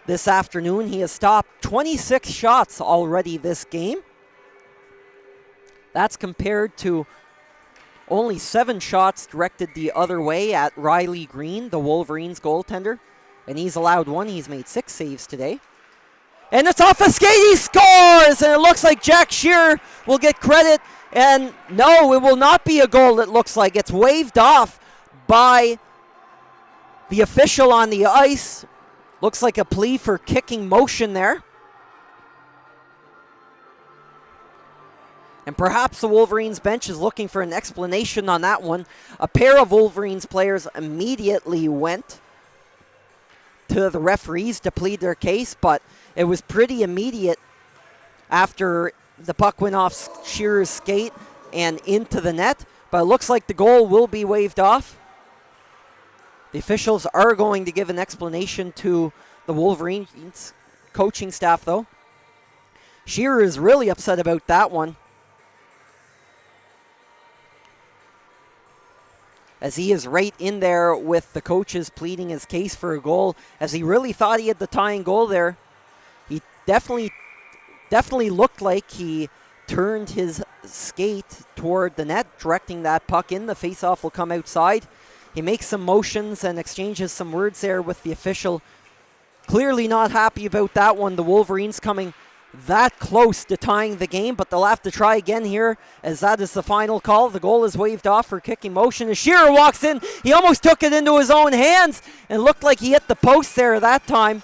this afternoon. He has stopped 26 shots already this game. That's compared to only 7 shots directed the other way at Riley Green, the Wolverines goaltender. And he's allowed 1. He's made 6 saves today. And it's off a skate. He scores! And it looks like Jack Shearer will get credit. And no, it will not be a goal, it looks like. It's waved off by the official on the ice. Looks like a plea for kicking motion there. And perhaps the Wolverines bench is looking for an explanation on that one. A pair of Wolverines players immediately went to the referees to plead their case, but it was pretty immediate after the puck went off Shearer's skate and into the net. But it looks like the goal will be waved off. The officials are going to give an explanation to the Wolverines coaching staff, though. Shearer is really upset about that one, as he is right in there with the coaches pleading his case for a goal, as he really thought he had the tying goal there. He definitely looked like he turned his skate toward the net, directing that puck in. The faceoff will come outside. He makes some motions and exchanges some words there with the official. Clearly not happy about that one. The Wolverines coming that close to tying the game, but they'll have to try again here, as that is the final call. The goal is waved off for kicking motion. As Shearer walks in, he almost took it into his own hands and looked like he hit the post there that time.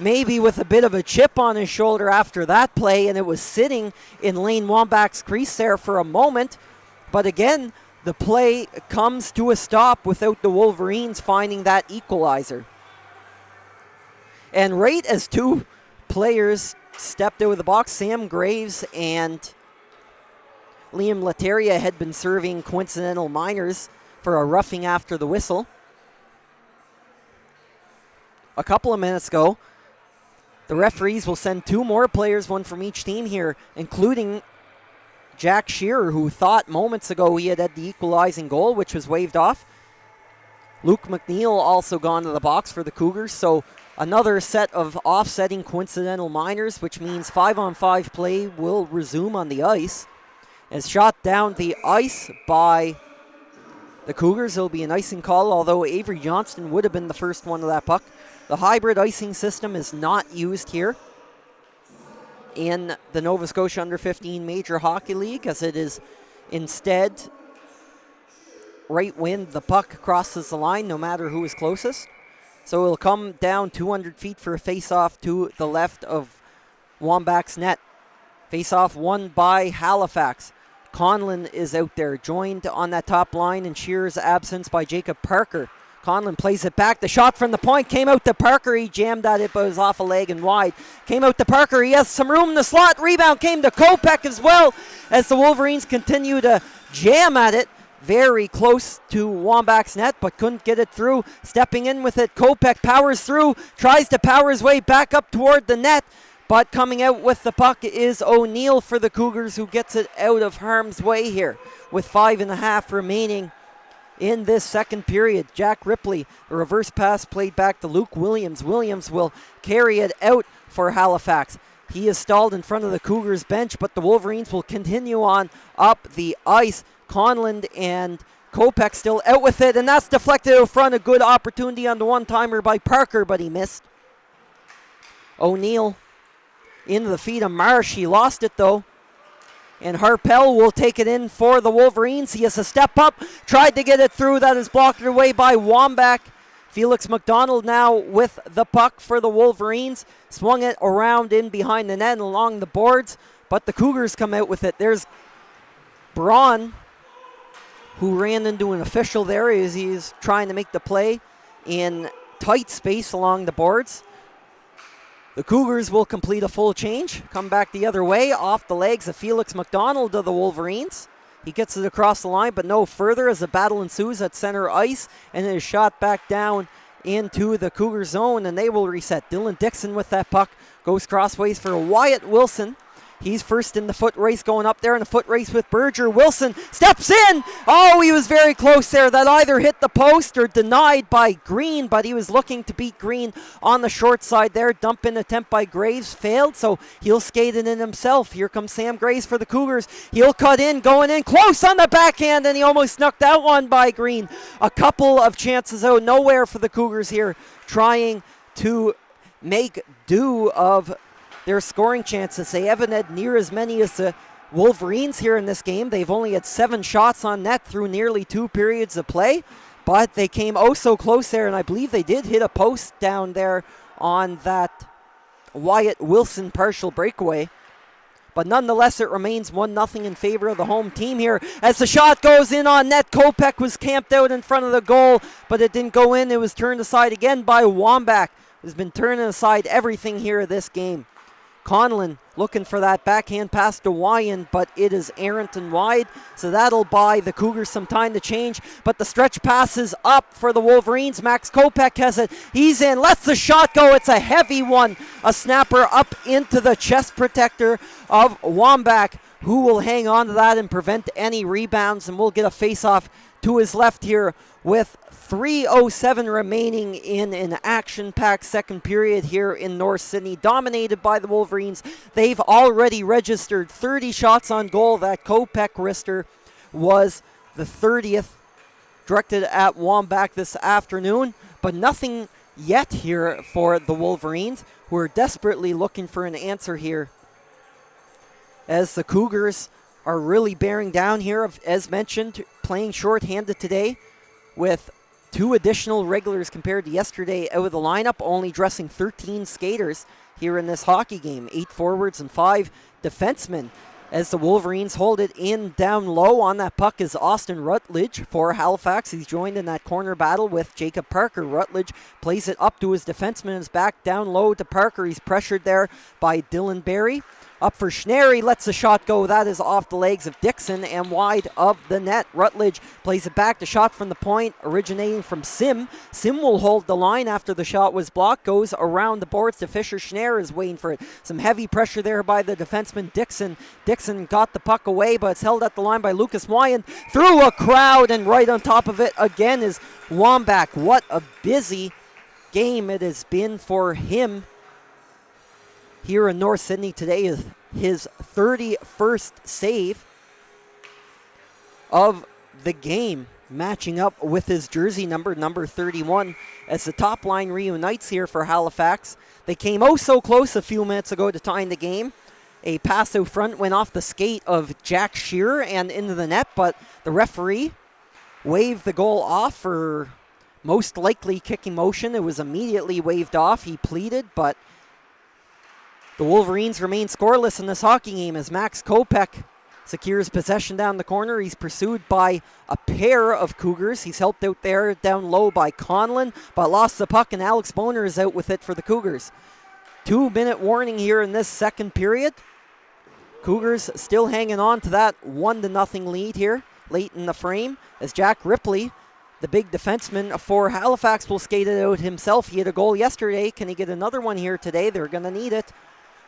Maybe with a bit of a chip on his shoulder after that play, and it was sitting in Lane Wambach's crease there for a moment. But again, the play comes to a stop without the Wolverines finding that equalizer. And right as 2 players stepped out of the box, Sam Graves and Liam Lateria had been serving coincidental minors for a roughing after the whistle a couple of minutes ago. The referees will send 2 more players, 1 from each team here, including Jack Shearer, who thought moments ago he had the equalizing goal, which was waved off. Luke McNeil also gone to the box for the Cougars, so Another set of offsetting coincidental minors, which means 5-on-5 play will resume on the ice. As shot down the ice by the Cougars, it'll be an icing call, although Avery Johnston would have been the first one to that puck. The hybrid icing system is not used here in the Nova Scotia Under-15 Major Hockey League, as it is instead right when the puck crosses the line, no matter who is closest. So it'll come down 200 feet for a face-off to the left of Wambach's net. Face-off won by Halifax. Conlon is out there, joined on that top line in Shearer's absence by Jacob Parker. Conlon plays it back. The shot from the point came out to Parker. He jammed at it, but it was off a leg and wide. Came out to Parker. He has some room in the slot. Rebound came to Kopech as well, as the Wolverines continue to jam at it. Very close to Wambach's net, but couldn't get it through. Stepping in with it, Kopech powers through, tries to power his way back up toward the net, but coming out with the puck is O'Neill for the Cougars, who gets it out of harm's way here with 5.5 remaining in this second period. Jack Ripley, a reverse pass played back to Luke Williams. Williams will carry it out for Halifax. He is stalled in front of the Cougars bench, but the Wolverines will continue on up the ice. Conlon and Kopech still out with it, and that's deflected out front. A good opportunity on the one-timer by Parker, but he missed. O'Neill into the feet of Marsh. He lost it though. And Harpel will take it in for the Wolverines. He has a step up, tried to get it through. That is blocked away by Wambach. Felix McDonald now with the puck for the Wolverines. Swung it around in behind the net and along the boards, but the Cougars come out with it. There's Braun, who ran into an official there as he's trying to make the play in tight space along the boards. The Cougars will complete a full change, come back the other way, off the legs of Felix McDonald of the Wolverines. He gets it across the line, but no further as the battle ensues at center ice, and it is shot back down into the Cougar zone, and they will reset. Dylan Dixon with that puck goes crossways for Wyatt Wilson. He's first in the foot race, going up there in a foot race with Berger. Wilson steps in. Oh, he was very close there. That either hit the post or denied by Green, but he was looking to beat Green on the short side there. Dump in attempt by Graves failed, so he'll skate it in himself. Here comes Sam Graves for the Cougars. He'll cut in, going in close on the backhand, and he almost snuck that one by Green. A couple of chances out nowhere for the Cougars here, trying to make do of their scoring chances. They haven't had near as many as the Wolverines here in this game. They've only had 7 shots on net through nearly 2 periods of play, but they came oh so close there, and I believe they did hit a post down there on that Wyatt Wilson partial breakaway. But nonetheless, it remains 1-0 in favor of the home team here. As the shot goes in on net, Kopech was camped out in front of the goal, but it didn't go in. It was turned aside again by Wambach, who's been turning aside everything here this game. Conlon looking for that backhand pass to Wyan, but it is errant and wide, so that'll buy the Cougars some time to change. But the stretch pass is up for the Wolverines. Max Kopech has it. He's in, lets the shot go. It's a heavy one. A snapper up into the chest protector of Wambach, who will hang on to that and prevent any rebounds, and we'll get a face-off to his left here with 3:07 remaining in an action-packed second period here in North Sydney, dominated by the Wolverines. They've already registered 30 shots on goal. That Kopech wrister was the 30th directed at Wambach this afternoon, but nothing yet here for the Wolverines, who are desperately looking for an answer here, as the Cougars are really bearing down here, as mentioned, playing short-handed today with 2 additional regulars compared to yesterday out of the lineup, only dressing 13 skaters here in this hockey game. 8 forwards and 5 defensemen. As the Wolverines hold it in down low, on that puck is Austin Rutledge for Halifax. He's joined in that corner battle with Jacob Parker. Rutledge plays it up to his defenseman, is back down low to Parker. He's pressured there by Dylan Barry. Up for Schnary, lets the shot go. That is off the legs of Dixon and wide of the net. Rutledge plays it back. The shot from the point originating from Sim. Sim will hold the line after the shot was blocked. Goes around the boards to Fisher. Schnary is waiting for it. Some heavy pressure there by the defenseman Dixon. Dixon got the puck away, but it's held at the line by Lucas Wyan. Through a crowd, and right on top of it again is Wambach. What a busy game it has been for him here in North Sydney today. Is his 31st save of the game, matching up with his jersey number 31, as the top line reunites here for Halifax. They came oh so close a few minutes ago to tying the game. A pass out front went off the skate of Jack Shearer and into the net, but the referee waved the goal off for most likely kicking motion. It was immediately waved off. He pleaded, but the Wolverines remain scoreless in this hockey game as Max Kopech secures possession down the corner. He's pursued by a pair of Cougars. He's helped out there down low by Conlon, but lost the puck, and Alex Boner is out with it for the Cougars. 2-minute warning here in this second period. Cougars still hanging on to that 1-0 lead here late in the frame as Jack Ripley, the big defenseman for Halifax, will skate it out himself. He had a goal yesterday. Can he get another one here today? They're going to need it.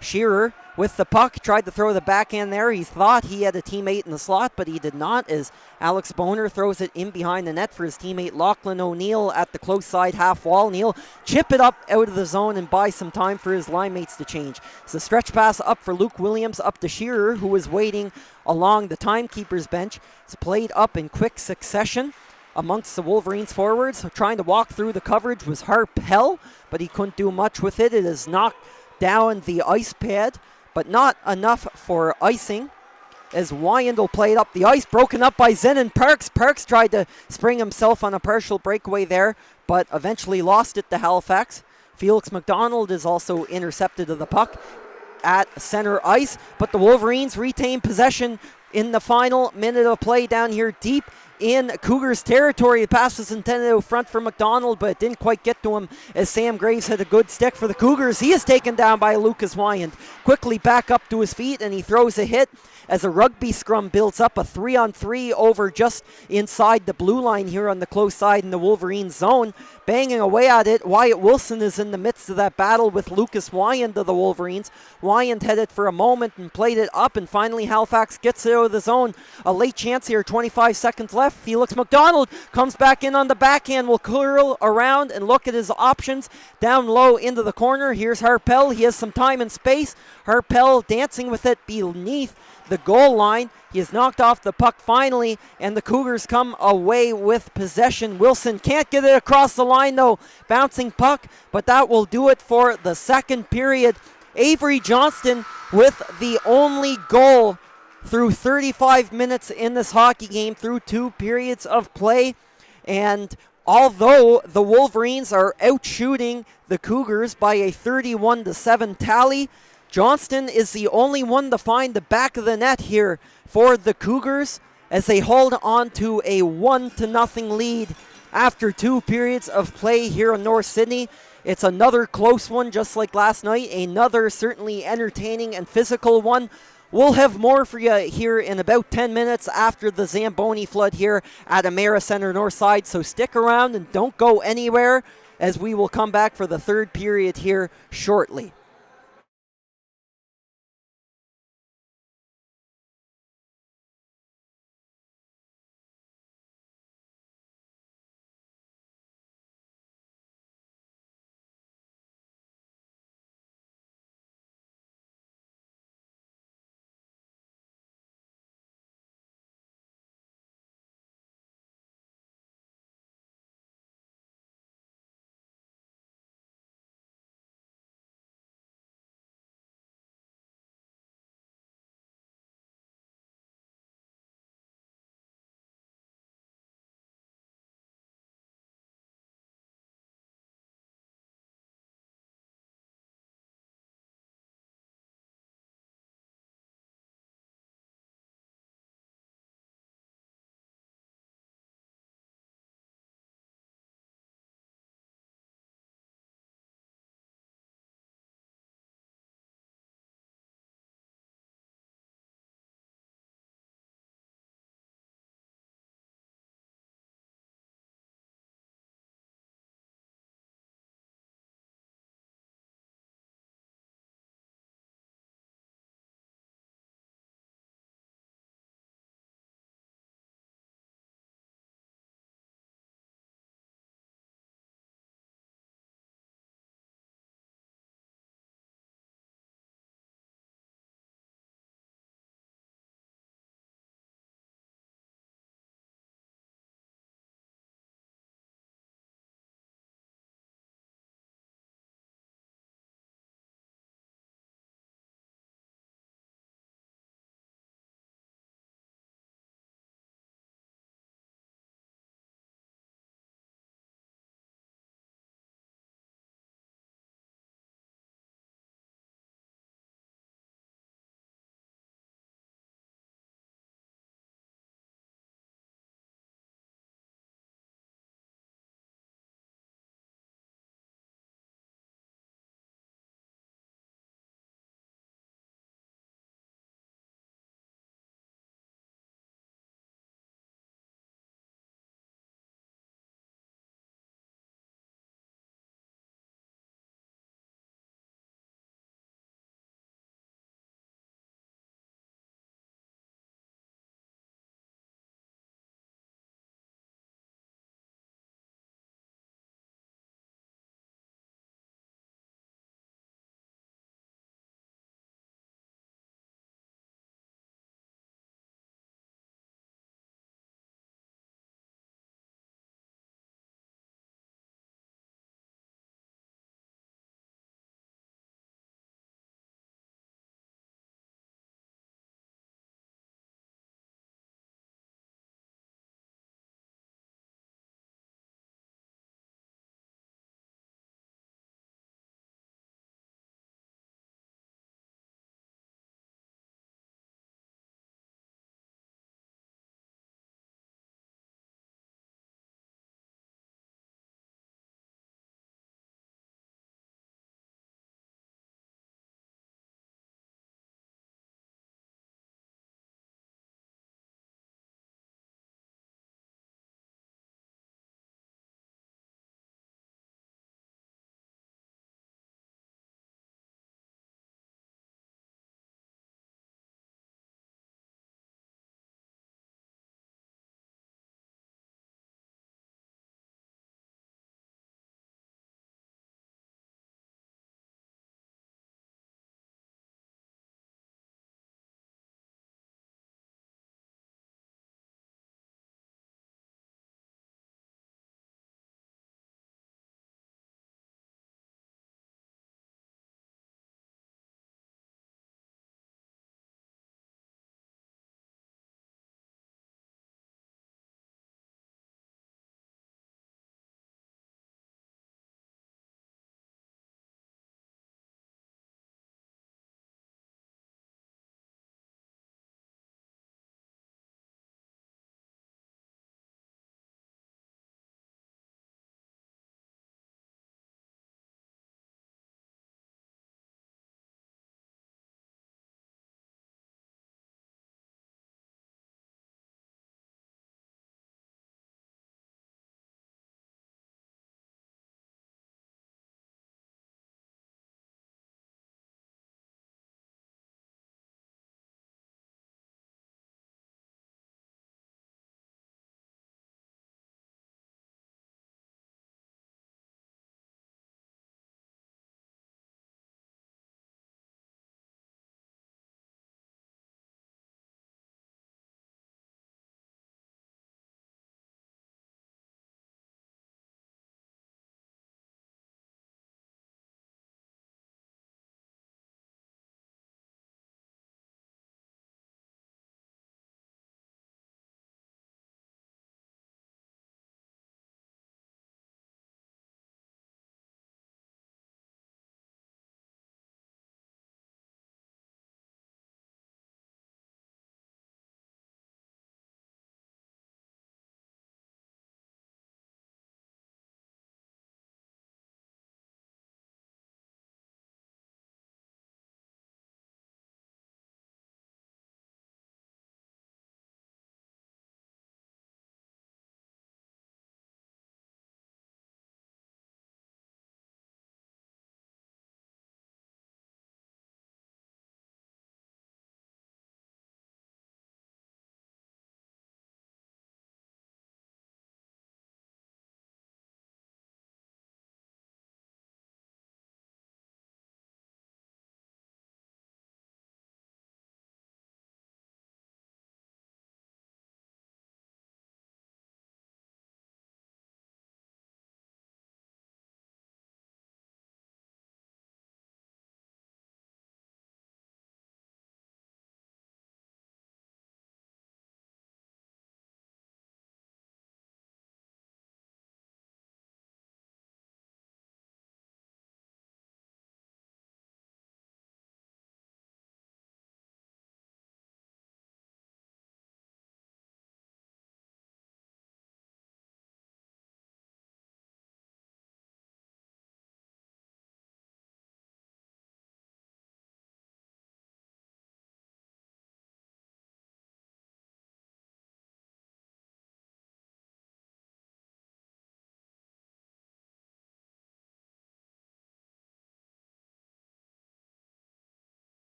Shearer with the puck, tried to throw the backhand there. He thought he had a teammate in the slot, but he did not, as Alex Boner throws it in behind the net for his teammate Lachlan O'Neill at the close side half wall. Neal chip it up out of the zone and buy some time for his line mates to change. It's a stretch pass up for Luke Williams, up to Shearer, who was waiting along the timekeeper's bench. It's played up in quick succession amongst the Wolverines forwards. Trying to walk through the coverage was Harpel, but he couldn't do much with it. It is knocked down the ice pad, but not enough for icing, as Wyandl played up the ice, broken up by Zenon Parks. Parks tried to spring himself on a partial breakaway there, but eventually lost it to Halifax. Felix McDonald is also intercepted of the puck at center ice, but the Wolverines retain possession in the final minute of play down here deep in Cougars territory. The pass was intended out front for McDonald, but it didn't quite get to him as Sam Graves had a good stick for the Cougars. He is taken down by Lucas Wyand. Quickly back up to his feet, and he throws a hit as a rugby scrum builds up, a 3-on-3 over just inside the blue line here on the close side in the Wolverine zone. Banging away at it, Wyatt Wilson is in the midst of that battle with Lucas Wyand of the Wolverines. Wyand had it for a moment and played it up, and finally Halifax gets it out of the zone. A late chance here, 25 seconds left. Felix McDonald comes back in on the backhand, will curl around and look at his options down low into the corner. Here's Harpel. He has some time and space. Harpel dancing with it beneath the goal line. He has knocked off the puck finally, and the Cougars come away with possession. Wilson can't get it across the line though. Bouncing puck, but that will do it for the second period. Avery Johnston with the only goal through 35 minutes in this hockey game, through 2 periods of play. And although the Wolverines are outshooting the Cougars by a 31-7 tally, Johnston is the only one to find the back of the net here for the Cougars as they hold on to a 1-0 lead after 2 periods of play here in North Sydney. It's another close one, just like last night. Another certainly entertaining and physical one. We'll have more for you here in about 10 minutes after the Zamboni flood here at Emera Center Northside. So stick around and don't go anywhere, as we will come back for the third period here shortly.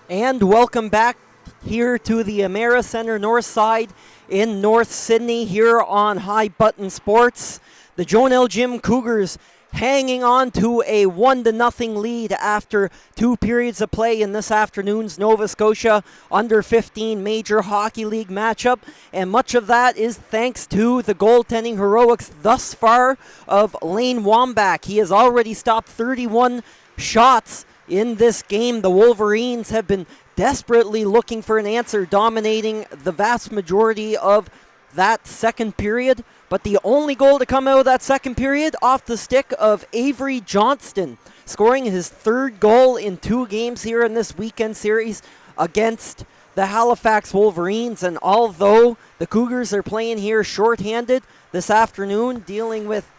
And welcome back here to the Amera Center North Side in North Sydney here on High Button Sports. The joneljim Cougars hanging on to a 1-0 lead after 2 periods of play in this afternoon's Nova Scotia Under-15 Major Hockey League matchup. And much of that is thanks to the goaltending heroics thus far of Lane Wambach. He has already stopped 31 shots in this game. The Wolverines have been desperately looking for an answer, dominating the vast majority of that second period. But the only goal to come out of that second period off the stick of Avery Johnston, scoring his 3rd goal in 2 games here in this weekend series against the Halifax Wolverines. And although the Cougars are playing here shorthanded this afternoon, dealing with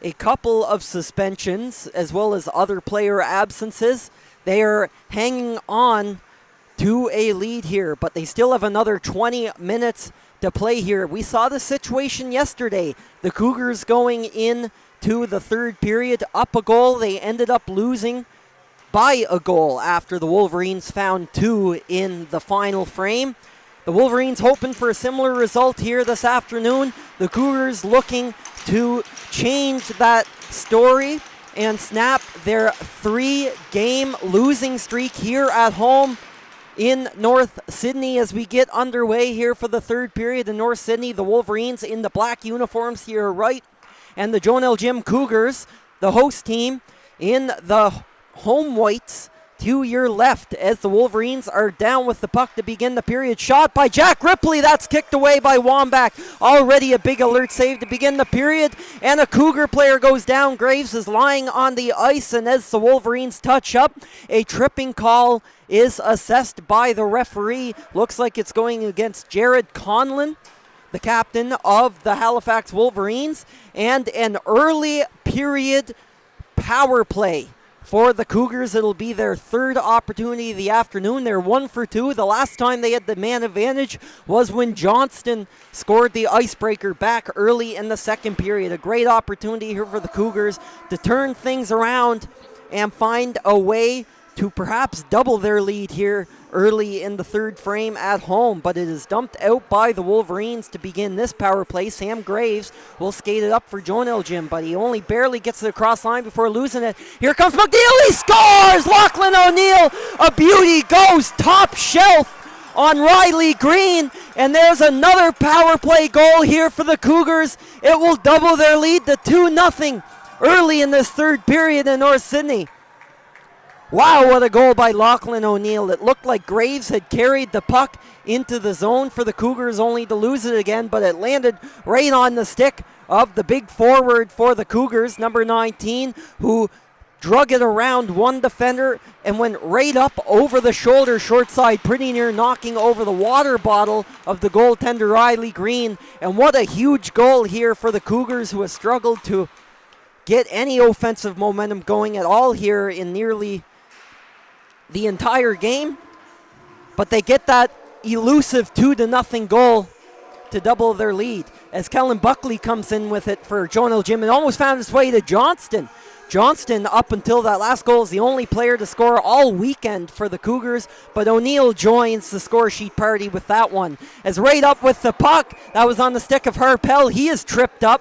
a couple of suspensions as well as other player absences, they are hanging on to a lead here, but they still have another 20 minutes to play here. We saw the situation yesterday. The Cougars going into the 3rd period up a goal. They ended up losing by a goal after the Wolverines found 2 in the final frame. The Wolverines hoping for a similar result here this afternoon. The Cougars looking to change that story and snap their 3-game losing streak here at home in North Sydney as we get underway here for the 3rd period in North Sydney. The Wolverines in the black uniforms here right, and the joneljim Cougars, the host team, in the home whites to your left as the Wolverines are down with the puck to begin the period. Shot by Jack Ripley. That's kicked away by Wambach. Already a big alert save to begin the period. And a Cougar player goes down. Graves is lying on the ice. And as the Wolverines touch up, a tripping call is assessed by the referee. Looks like it's going against Jared Conlon, the captain of the Halifax Wolverines. And an early period power play for the Cougars. It'll be their 3rd opportunity of the afternoon. They're 1 for 2. The last time they had the man advantage was when Johnston scored the icebreaker back early in the 2nd period. A great opportunity here for the Cougars to turn things around and find a way to perhaps double their lead here early in the 3rd frame at home, but it is dumped out by the Wolverines to begin this power play. Sam Graves will skate it up for joneljim, but he only barely gets to the cross line before losing it. Here comes McNeil, he scores! Lachlan O'Neill, a beauty, goes top shelf on Riley Green, and there's another power play goal here for the Cougars. It will double their lead to 2-0 early in this 3rd period in North Sydney. Wow, what a goal by Lachlan O'Neill. It looked like Graves had carried the puck into the zone for the Cougars only to lose it again, but it landed right on the stick of the big forward for the Cougars, number 19, who drug it around one defender and went right up over the shoulder short side, pretty near knocking over the water bottle of the goaltender Riley Green. And what a huge goal here for the Cougars, who have struggled to get any offensive momentum going at all here in nearly the entire game, but they get that elusive 2-0 goal to double their lead as Kellen Buckley comes in with it for joneljim and almost found his way to Johnston. Johnston, up until that last goal, is the only player to score all weekend for the Cougars, but O'Neill joins the score sheet party with that one. As right up with the puck, that was on the stick of Harpel. He is tripped up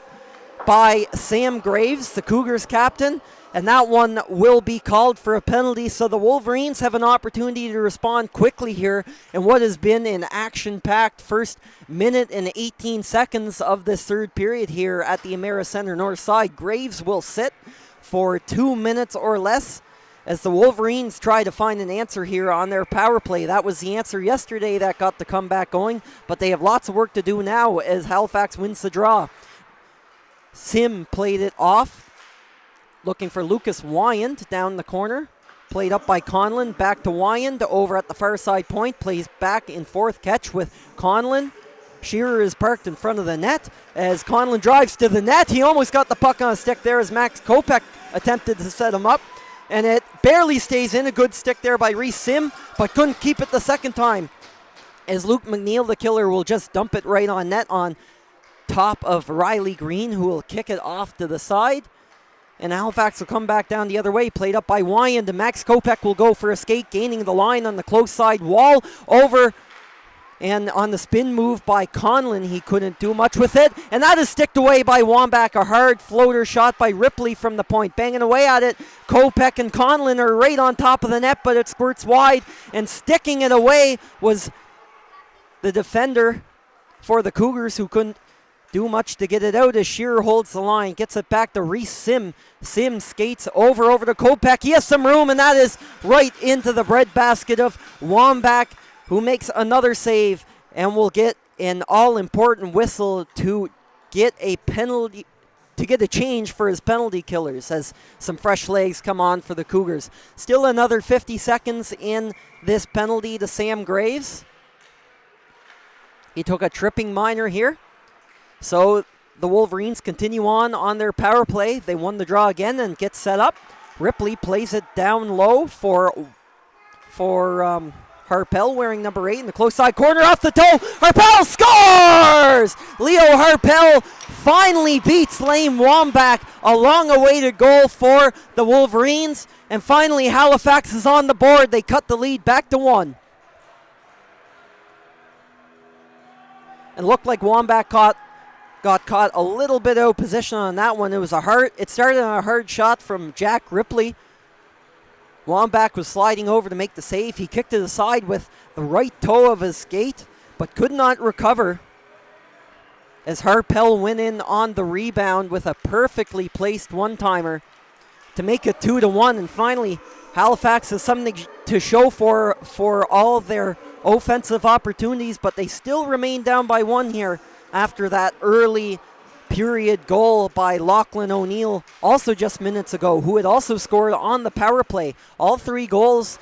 by Sam Graves, the Cougars captain, and that one will be called for a penalty. So the Wolverines have an opportunity to respond quickly here in what has been an action-packed first minute and 18 seconds of this 3rd period here at the Amera Center North Side. Graves will sit for 2 minutes or less as the Wolverines try to find an answer here on their power play. That was the answer yesterday that got the comeback going, but they have lots of work to do now as Halifax wins the draw. Sim played it off, looking for Lucas Wyand down the corner. Played up by Conlon, back to Wyand over at the far side point. Plays back in 4th catch with Conlon. Shearer is parked in front of the net as Conlon drives to the net. He almost got the puck on a stick there as Max Kopech attempted to set him up. And it barely stays in. A good stick there by Reese Sim, but couldn't keep it the second time. As Luke McNeil, the killer, will just dump it right on net on top of Riley Green, who will kick it off to the side. And Halifax will come back down the other way, played up by Wyand, and Max Kopech will go for a skate, gaining the line on the close side wall, over, and on the spin move by Conlon, he couldn't do much with it, and that is sticked away by Wambach. A hard floater shot by Ripley from the point, banging away at it. Kopech and Conlon are right on top of the net, but it squirts wide, and sticking it away was the defender for the Cougars, who couldn't do much to get it out as Shearer holds the line, gets it back to Reese Sim. Sim skates over to Kopech. He has some room, and that is right into the breadbasket of Wambach, who makes another save and will get an all-important whistle to get a penalty, to get a change for his penalty killers as some fresh legs come on for the Cougars. Still another 50 seconds in this penalty to Sam Graves. He took a tripping minor here. So the Wolverines continue on their power play. They won the draw again and get set up. Ripley plays it down low for Harpel, wearing number 8 in the close side corner, off the toe. Harpel scores! Leo Harpel finally beats Lane Wambach. A long-awaited goal for the Wolverines. And finally Halifax is on the board. They cut the lead back to 1. And looked like Wambach got caught a little bit out of position on that one. It started on a hard shot from Jack Ripley. Wambach was sliding over to make the save. He kicked it aside with the right toe of his skate, but could not recover as Harpel went in on the rebound with a perfectly placed one-timer to make it 2-1. And finally, Halifax has something to show for all their offensive opportunities, but they still remain down by 1 here after that early period goal by Lachlan O'Neill, also just minutes ago, who had also scored on the power play. All 3 goals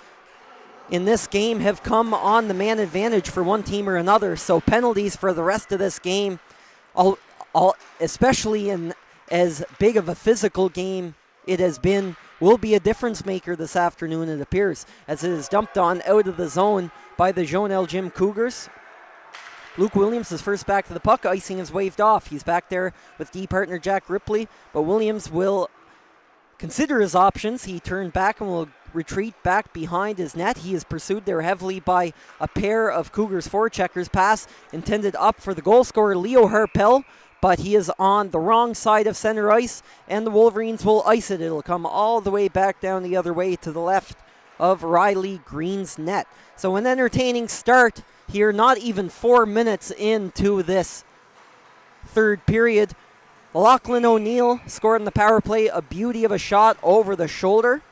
in this game have come on the man advantage for one team or another, so penalties for the rest of this game, especially in as big of a physical game it has been, will be a difference maker this afternoon, it appears, as it is dumped on out of the zone by the joneljim Cougars. Luke Williams is first back to the puck. Icing is waved off. He's back there with D partner Jack Ripley, but Williams will consider his options. He turned back and will retreat back behind his net. He is pursued there heavily by a pair of Cougars forecheckers. Pass intended up for the goal scorer Leo Harpel, but he is on the wrong side of center ice, and the Wolverines will ice it. It'll come all the way back down the other way to the left of Riley Green's net. So an entertaining start here, not even 4 minutes into this third period. Lachlan O'Neill scored in the power play, a beauty of a shot over the shoulder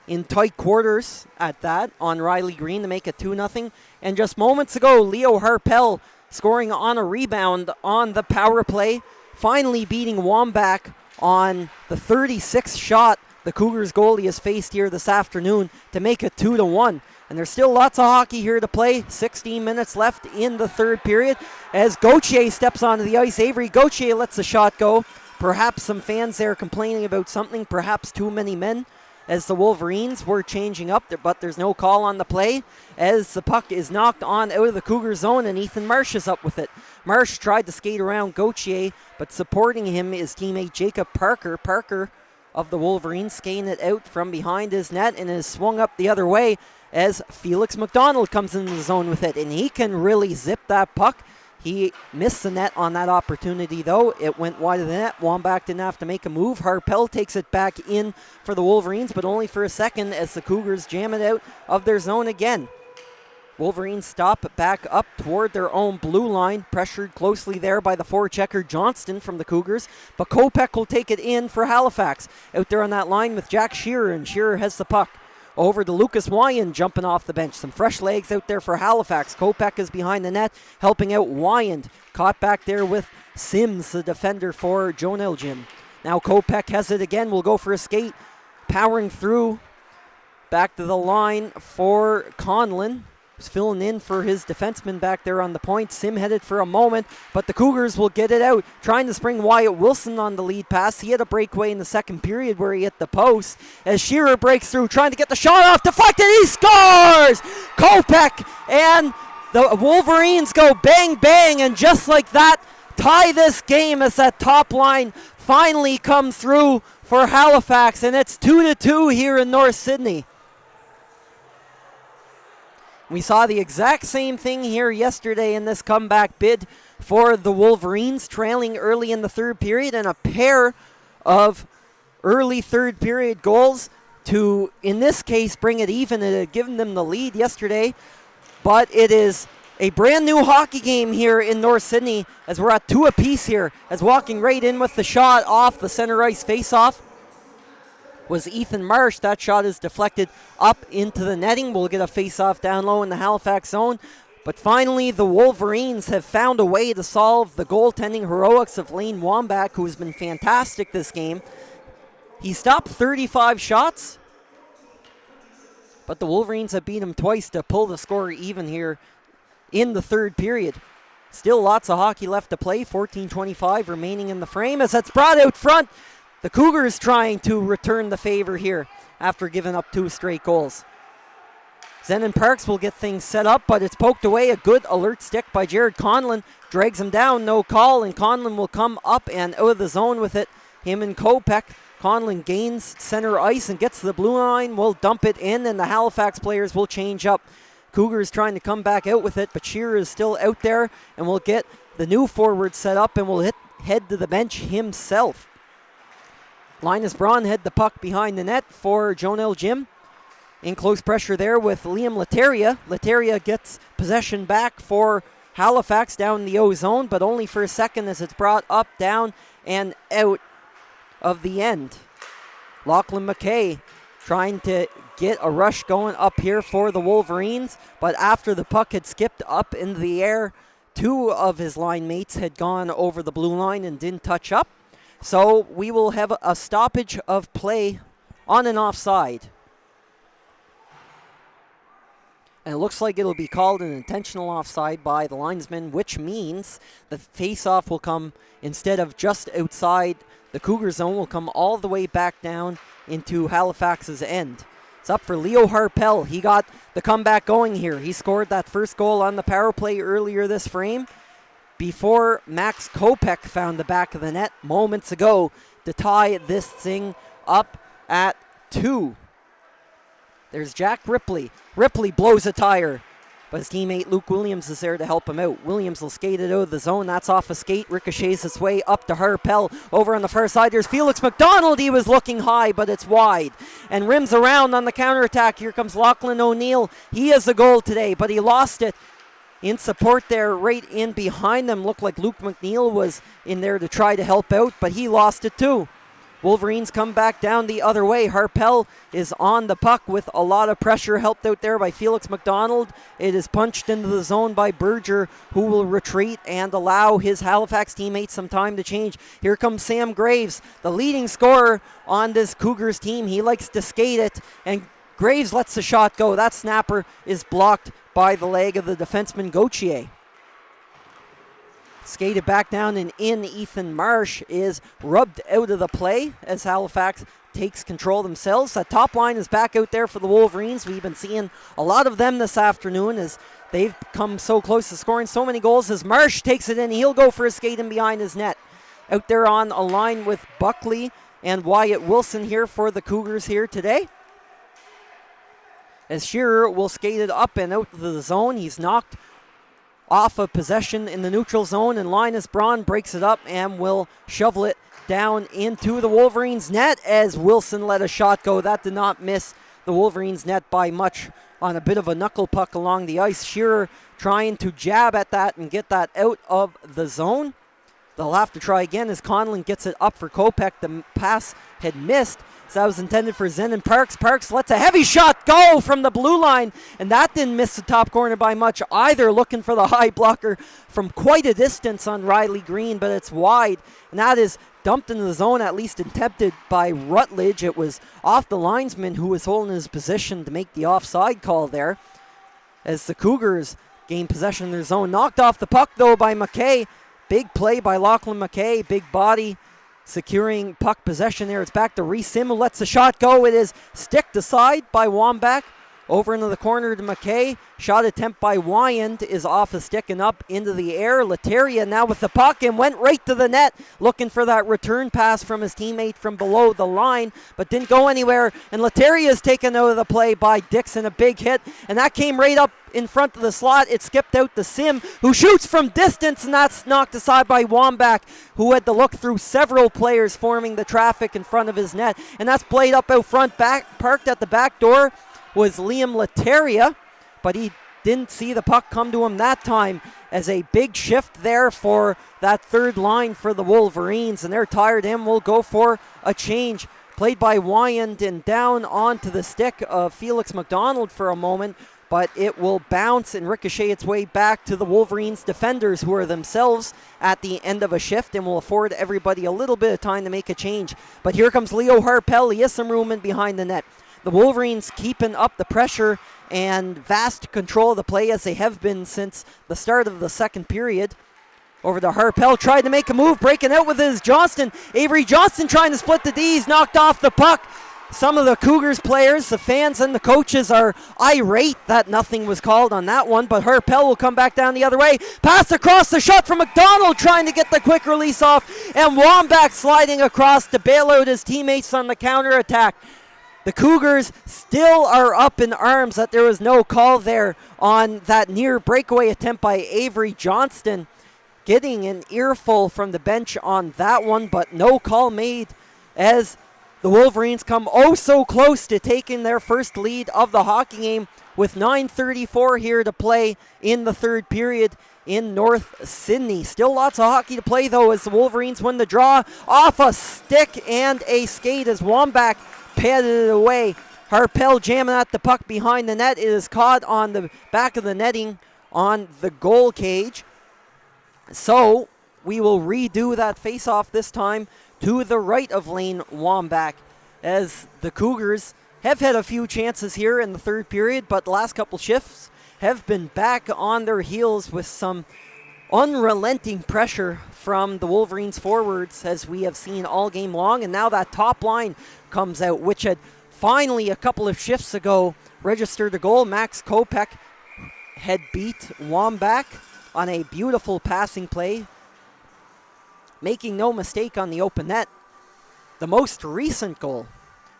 in tight quarters at that on Riley Green to make it 2-0. And just moments ago, Leo Harpel scoring on a rebound on the power play, finally beating Wambach on the 36th shot the Cougars goalie has faced here this afternoon to make it 2-1. And there's still lots of hockey here to play. 16 minutes left in the third period as Gauthier steps onto the ice. Avery Gauthier lets the shot go. Perhaps some fans there complaining about something, perhaps too many men, as the Wolverines were changing up there, but there's no call on the play as the puck is knocked on out of the Cougar zone and Ethan Marsh is up with it. Marsh tried to skate around Gauthier, but supporting him is teammate Jacob Parker. Parker of the Wolverines skating it out from behind his net and is swung up the other way as Felix McDonald comes into the zone with it, and he can really zip that puck. He missed the net on that opportunity, though. It went wide of the net. Wambach didn't have to make a move. Harpel takes it back in for the Wolverines, but only for a second as the Cougars jam it out of their zone again. Wolverines stop back up toward their own blue line, pressured closely there by the forechecker Johnston from the Cougars, but Kopech will take it in for Halifax. Out there on that line with Jack Shearer, and Shearer has the puck. Over to Lucas Wyand jumping off the bench. Some fresh legs out there for Halifax. Kopech is behind the net, helping out Wyand. Caught back there with Sims, the defender for joneljim. Now Kopech has it again. Will go for a skate. Powering through. Back to the line for Conlon. He's filling in for his defenseman back there on the point. Sim headed for a moment, but the Cougars will get it out. Trying to spring Wyatt Wilson on the lead pass. He had a breakaway in the second period where he hit the post. As Shearer breaks through, trying to get the shot off. Deflected, he scores! Kopech and the Wolverines go bang, bang, and just like that, tie this game as that top line finally come through for Halifax, and it's 2-2 here in North Sydney. We saw the exact same thing here yesterday in this comeback bid for the Wolverines, trailing early in the third period, and a pair of early third period goals to, in this case, bring it even. It had given them the lead yesterday, but it is a brand new hockey game here in North Sydney as we're at 2 apiece here, as walking right in with the shot off the center ice faceoff was Ethan Marsh. That shot is deflected up into the netting. We'll get a face-off down low in the Halifax zone. But finally, the Wolverines have found a way to solve the goaltending heroics of Lane Wambach, who has been fantastic this game. He stopped 35 shots, but the Wolverines have beat him twice to pull the score even here in the third period. Still lots of hockey left to play. 14:25 remaining in the frame as it's brought out front. The Cougars trying to return the favor here after giving up 2 straight goals. Zenon Parks will get things set up, but it's poked away. A good alert stick by Jared Conlon. Drags him down, no call, and Conlon will come up and out of the zone with it. Him and Kopech. Conlon gains center ice and gets to the blue line. Will dump it in, and the Halifax players will change up. Cougars trying to come back out with it, but Shearer is still out there, and we'll get the new forward set up, and we'll head to the bench himself. Linus Braun had the puck behind the net for joneljim. In close pressure there with Liam Leteria. Leteria gets possession back for Halifax down the O zone, but only for a second as it's brought up, down, and out of the end. Lachlan McKay trying to get a rush going up here for the Wolverines, but after the puck had skipped up into the air, 2 of his line mates had gone over the blue line and didn't touch up. So we will have a stoppage of play on an offside. And it looks like it'll be called an intentional offside by the linesman, which means the face-off will come, instead of just outside the Cougar zone, will come all the way back down into Halifax's end. It's up for Leo Harpel. He got the comeback going here. He scored that first goal on the power play earlier this frame, before Max Kopech found the back of the net moments ago to tie this thing up at 2. There's Jack Ripley. Ripley blows a tire, but his teammate Luke Williams is there to help him out. Williams will skate it out of the zone. That's off a skate. Ricochets its way up to Harpel. Over on the far side, there's Felix McDonald. He was looking high, but it's wide. And rims around on the counterattack. Here comes Lachlan O'Neill. He has a goal today, but he lost it. In support there, right in behind them, looked like Luke McNeil was in there to try to help out, but he lost it too. Wolverines come back down the other way. Harpel is on the puck with a lot of pressure, helped out there by Felix McDonald. It is punched into the zone by Berger, who will retreat and allow his Halifax teammates some time to change. Here comes Sam Graves, the leading scorer on this Cougars team. He likes to skate it, and Graves lets the shot go. That snapper is blocked by the leg of the defenseman Gauthier. Skated back down and in. Ethan Marsh is rubbed out of the play as Halifax takes control themselves. That top line is back out there for the Wolverines. We've been seeing a lot of them this afternoon as they've come so close to scoring so many goals. As Marsh takes it in, he'll go for a skate in behind his net. Out there on a line with Buckley and Wyatt Wilson here for the Cougars here today. As Shearer will skate it up and out of the zone. He's knocked off of possession in the neutral zone, and Linus Braun breaks it up and will shovel it down into the Wolverines' net as Wilson let a shot go. That did not miss the Wolverines' net by much on a bit of a knuckle puck along the ice. Shearer trying to jab at that and get that out of the zone. They'll have to try again as Conlon gets it up for Kopech. The pass had missed, so that was intended for Zenon Parks. Parks lets a heavy shot go from the blue line, and that didn't miss the top corner by much either. Looking for the high blocker from quite a distance on Riley Green, but it's wide, and that is dumped into the zone, at least attempted by Rutledge. It was off the linesman who was holding his position to make the offside call there, as the Cougars gain possession in their zone. Knocked off the puck, though, by McKay. Big play by Lachlan McKay, big body, securing puck possession there. It's back to Reese Sim, who lets the shot go. It is sticked aside by Wambach. Over into the corner to McKay. Shot attempt by Wyand is off a stick and up into the air. Letteria now with the puck and went right to the net, looking for that return pass from his teammate from below the line, but didn't go anywhere. And Letteria is taken out of the play by Dixon, a big hit, and that came right up in front of the slot. It skipped out to Sim, who shoots from distance, and that's knocked aside by Wambach, who had to look through several players forming the traffic in front of his net. And that's played up out front, back parked at the back door was Liam Letteria, but he didn't see the puck come to him that time, as a big shift there for that third line for the Wolverines, and they're tired and will go for a change. Played by Wyand and down onto the stick of Felix McDonald for a moment, but it will bounce and ricochet its way back to the Wolverines defenders, who are themselves at the end of a shift and will afford everybody a little bit of time to make a change. But here comes Leo Harpel. He has some room in behind the net. The Wolverines keeping up the pressure and vast control of the play, as they have been since the start of the second period. Over to Harpel, tried to make a move, breaking out with his Johnston. Avery Johnston trying to split the D's, knocked off the puck. Some of the Cougars players, the fans and the coaches are irate that nothing was called on that one, but Harpel will come back down the other way. Passed across, the shot from McDonald, trying to get the quick release off, and Wambach sliding across to bail out his teammates on the counter-attack. The Cougars still are up in arms that there was no call there on that near breakaway attempt by Avery Johnston. Getting an earful from the bench on that one, but no call made, as the Wolverines come oh so close to taking their first lead of the hockey game with 9:34 here to play in the third period in North Sydney. Still lots of hockey to play though, as the Wolverines win the draw off a stick and a skate as Wambach padded it away. Harpel jamming at the puck behind the net. It is caught on the back of the netting on the goal cage. So we will redo that face-off this time to the right of Lane Wambach, as the Cougars have had a few chances here in the third period, but the last couple shifts have been back on their heels with some unrelenting pressure from the Wolverines forwards, as we have seen all game long. And now that top line comes out, which had finally a couple of shifts ago registered a goal. Max Kopech had beat Wambach on a beautiful passing play, making no mistake on the open net. The most recent goal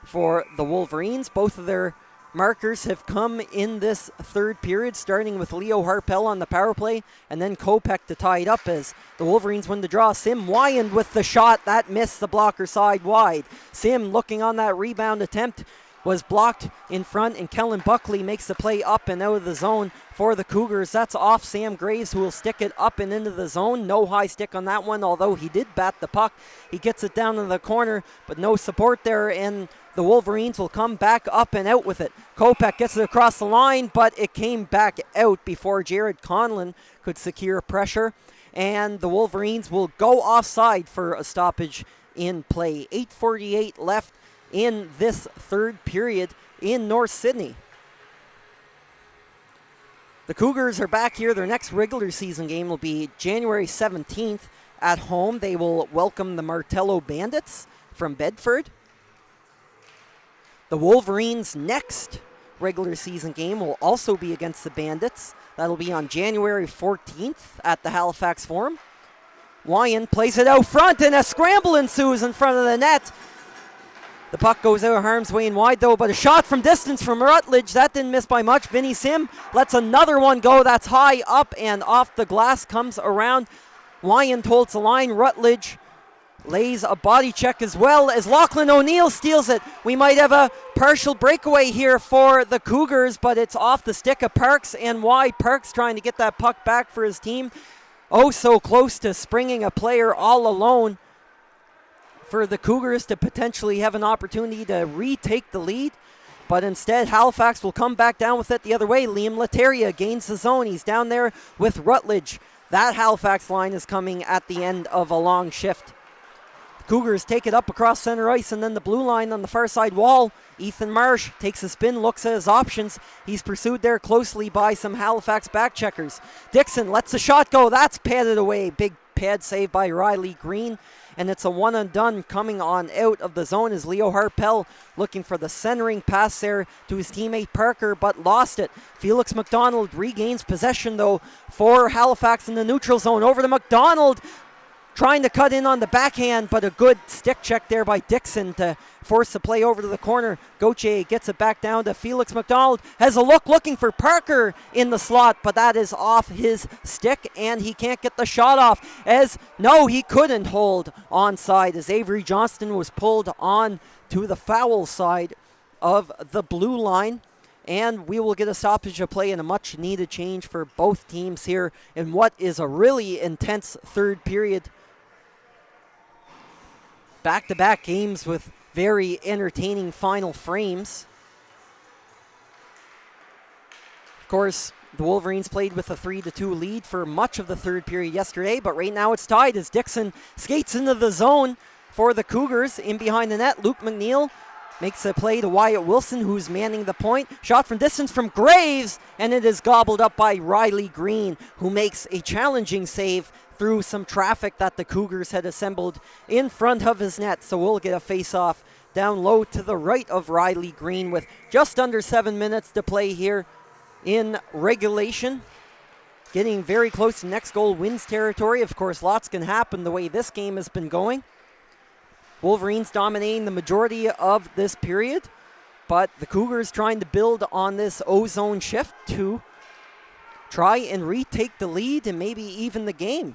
for the Wolverines, both of their markers have come in this third period, starting with Leo Harpel on the power play and then Kopech to tie it up as the Wolverines win the draw. Sim Wyand with the shot, that missed the blocker side wide. Sim looking on that rebound attempt, was blocked in front, and Kellen Buckley makes the play up and out of the zone for the Cougars. That's off Sam Graves, who will stick it up and into the zone. No high stick on that one, although he did bat the puck. He gets it down in the corner, but no support there, and the Wolverines will come back up and out with it. Kopech gets it across the line, but it came back out before Jared Conlon could secure pressure, and the Wolverines will go offside for a stoppage in play. 8:48 left in this third period in North Sydney. The Cougars are back here. Their next regular season game will be January 17th at home. They will welcome the Martello Bandits from Bedford. The Wolverines' next regular season game will also be against the Bandits. That'll be on January 14th at the Halifax Forum. Wyand plays it out front, and a scramble ensues in front of the net. The puck goes out of harm's way and wide though, but a shot from distance from Rutledge. That didn't miss by much. Vinny Sim lets another one go. That's high up and off the glass, comes around. Wyand holds the line. Rutledge lays a body check as well as Lachlan O'Neill steals it. We might have a partial breakaway here for the Cougars, but it's off the stick of Parks and wide. Parks trying to get that puck back for his team. Oh, so close to springing a player all alone for the Cougars to potentially have an opportunity to retake the lead. But instead, Halifax will come back down with it the other way. Liam Letteria gains the zone. He's down there with Rutledge. That Halifax line is coming at the end of a long shift. The Cougars take it up across center ice, and then the blue line on the far side wall. Ethan Marsh takes a spin, looks at his options. He's pursued there closely by some Halifax back checkers. Dixon lets the shot go. That's padded away. Big pad save by Riley Green. and it's a one and done coming on out of the zone as Leo Harpel looking for the centering pass there to his teammate Parker, but lost it. Felix McDonald regains possession though for Halifax in the neutral zone. Over to McDonald, trying to cut in on the backhand, but a good stick check there by Dixon to force the play over to the corner. Gauthier gets it back down to Felix McDonald. Has a look looking for Parker in the slot, but that is off his stick and he can't get the shot off. He couldn't hold onside as Avery Johnston was pulled on to the foul side of the blue line. And we will get a stoppage of play and a much needed change for both teams here in what is a really intense third period. Back-to-back games with very entertaining final frames. Of course, the Wolverines played with a 3-2 lead for much of the third period yesterday, but right now it's tied as Dixon skates into the zone for the Cougars. In behind the net, Luke McNeil makes a play to Wyatt Wilson, who's manning the point. Shot from distance from Graves, and it is gobbled up by Riley Green, who makes a challenging save through some traffic that the Cougars had assembled in front of his net. So we'll get a face-off down low to the right of Riley Green with just under 7 minutes to play here in regulation. Getting very close to next goal wins territory. Of course, lots can happen the way this game has been going. Wolverines dominating the majority of this period, but the Cougars trying to build on this O-zone shift to try and retake the lead and maybe even the game.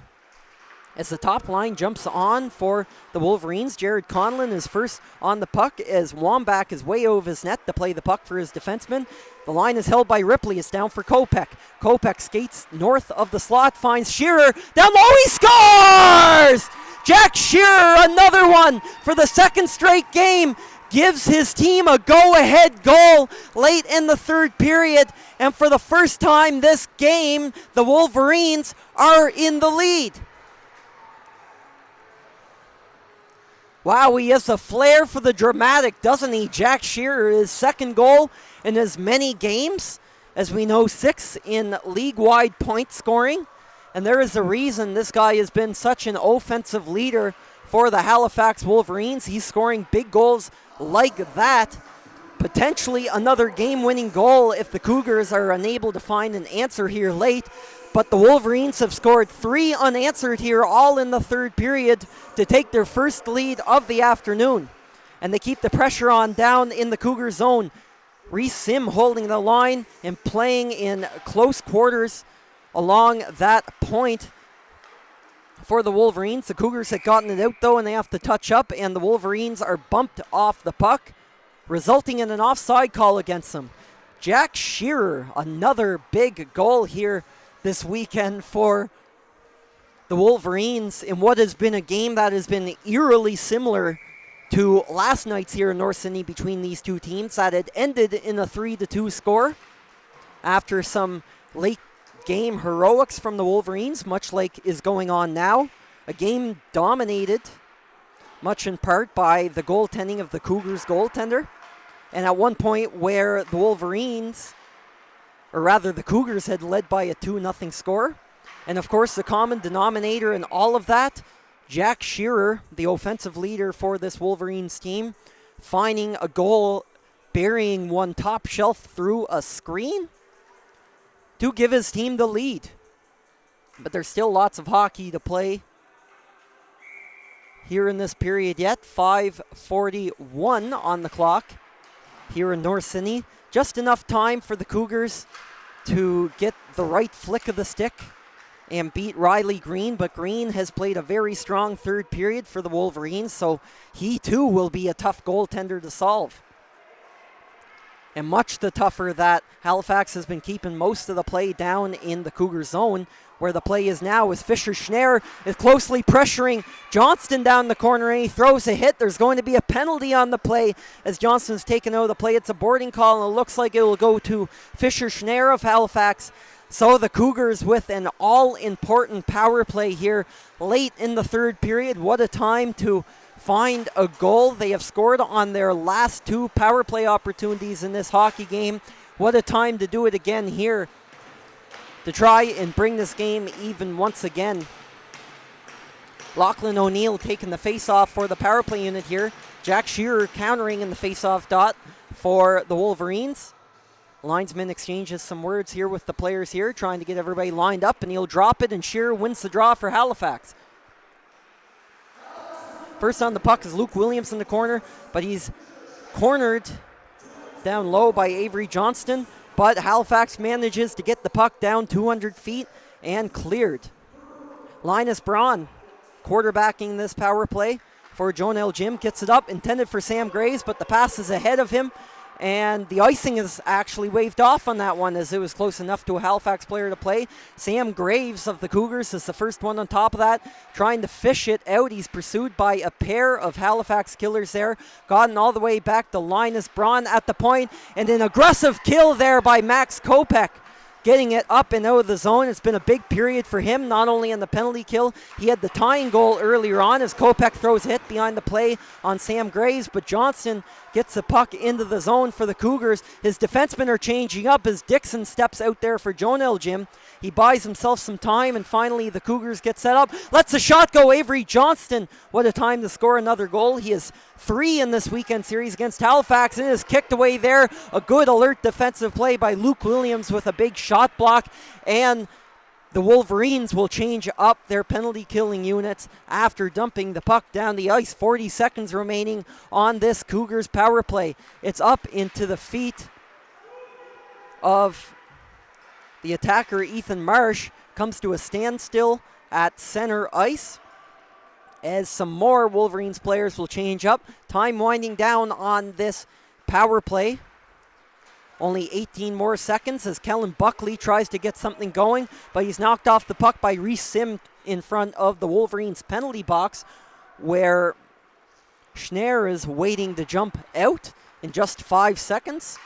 As the top line jumps on for the Wolverines, Jared Conlon is first on the puck as Wambach is way over his net to play the puck for his defenseman. The line is held by Ripley. It's down for Kopech. Kopech skates north of the slot, finds Shearer. Down low, he scores! Jack Shearer, another one for the second straight game, gives his team a go-ahead goal late in the third period. And for the first time this game, the Wolverines are in the lead. Wow, he has a flair for the dramatic, doesn't he? Jack Shearer, his second goal in as many games. As we know, 6 in league-wide point scoring. And there is a reason this guy has been such an offensive leader for the Halifax Wolverines. He's scoring big goals like that. Potentially another game-winning goal if the Cougars are unable to find an answer here late. But the Wolverines have scored 3 unanswered here, all in the third period, to take their first lead of the afternoon. And they keep the pressure on down in the Cougar zone. Reese Sim holding the line and playing in close quarters along that point for the Wolverines. The Cougars had gotten it out though, and they have to touch up, and the Wolverines are bumped off the puck, resulting in an offside call against them. Jack Shearer, another big goal here this weekend for the Wolverines in what has been a game that has been eerily similar to last night's here in North Sydney between these two teams that had ended in a 3-2 score after some late game heroics from the Wolverines, much like is going on now. A game dominated much in part by the goaltending of the Cougars goaltender, and at one point where the Wolverines, or rather the Cougars, had led by a 2-0 score. And of course the common denominator in all of that, Jack Shearer, the offensive leader for this Wolverines team, finding a goal, burying one top shelf through a screen to give his team the lead. But there's still lots of hockey to play here in this period yet. 5:41 on the clock here in North Sydney. Just enough time for the Cougars to get the right flick of the stick and beat Riley Green, but Green has played a very strong third period for the Wolverines, so he too will be a tough goaltender to solve. And much the tougher that Halifax has been keeping most of the play down in the Cougar zone. Where the play is now is Fisher Schneier is closely pressuring Johnston down the corner, and he throws a hit. There's going to be a penalty on the play as Johnston's taken out of the play. It's a boarding call, and it looks like it will go to Fisher Schneier of Halifax. So the Cougars with an all-important power play here late in the third period. What a time to find a goal. They have scored on their last 2 power play opportunities in this hockey game. What a time to do it again here, to try and bring this game even once again. Lachlan O'Neill taking the face-off for the power play unit here. Jack Shearer countering in the face-off dot for the Wolverines. Linesman exchanges some words here with the players here, trying to get everybody lined up, and he'll drop it, and Shearer wins the draw for Halifax. First on the puck is Luke Williams in the corner, but he's cornered down low by Avery Johnston, but Halifax manages to get the puck down 200 feet and cleared. Linus Braun quarterbacking this power play for joneljim, gets it up, intended for Sam Graves, but the pass is ahead of him, and the icing is actually waved off on that one as it was close enough to a Halifax player to play. Sam Graves of the Cougars is the first one on top of that, trying to fish it out. He's pursued by a pair of Halifax killers there, gotten all the way back to Linus Braun at the point, and an aggressive kill there by Max Kopech, getting it up and out of the zone. It's been a big period for him, not only on the penalty kill. He had the tying goal earlier on as Kopech throws a hit behind the play on Sam Graves, but Johnston gets the puck into the zone for the Cougars. His defensemen are changing up as Dixon steps out there for joneljim. He buys himself some time, and finally the Cougars get set up. Lets the shot go, Avery Johnston. What a time to score another goal. He has 3 in this weekend series against Halifax, and it is kicked away there. A good alert defensive play by Luke Williams with a big shot block, and the Wolverines will change up their penalty killing units after dumping the puck down the ice. 40 seconds remaining on this Cougars power play. It's up into the feet of the attacker Ethan Marsh. Comes to a standstill at center ice as some more Wolverines players will change up. Time winding down on this power play. Only 18 more seconds as Kellen Buckley tries to get something going, but he's knocked off the puck by Reese Sim in front of the Wolverines penalty box, where Schneier is waiting to jump out in just 5 seconds.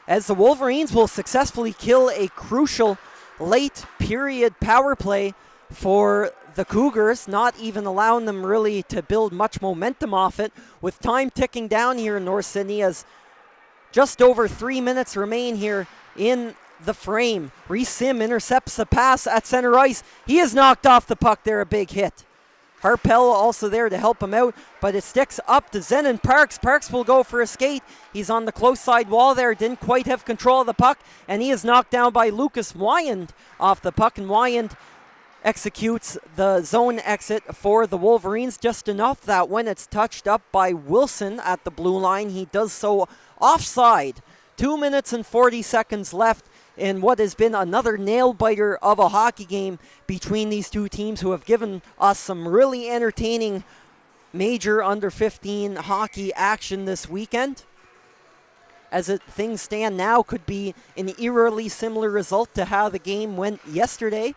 As the Wolverines will successfully kill a crucial late period power play for the Cougars, not even allowing them really to build much momentum off it, with time ticking down here in North Sydney as just over 3 minutes remain here in the frame. Reese Sim intercepts the pass at center ice. He has knocked off the puck there, a big hit. Harpel also there to help him out, but it sticks up to Zenon Parks. Parks will go for a skate. He's on the close side wall there, didn't quite have control of the puck, and he is knocked down by Lucas Wyand off the puck, and Wyand executes the zone exit for the Wolverines, just enough that when it's touched up by Wilson at the blue line, he does so offside. 2 minutes and 40 seconds left in what has been another nail-biter of a hockey game between these two teams, who have given us some really entertaining major under-15 hockey action this weekend. As things stand now, could be an eerily similar result to how the game went yesterday,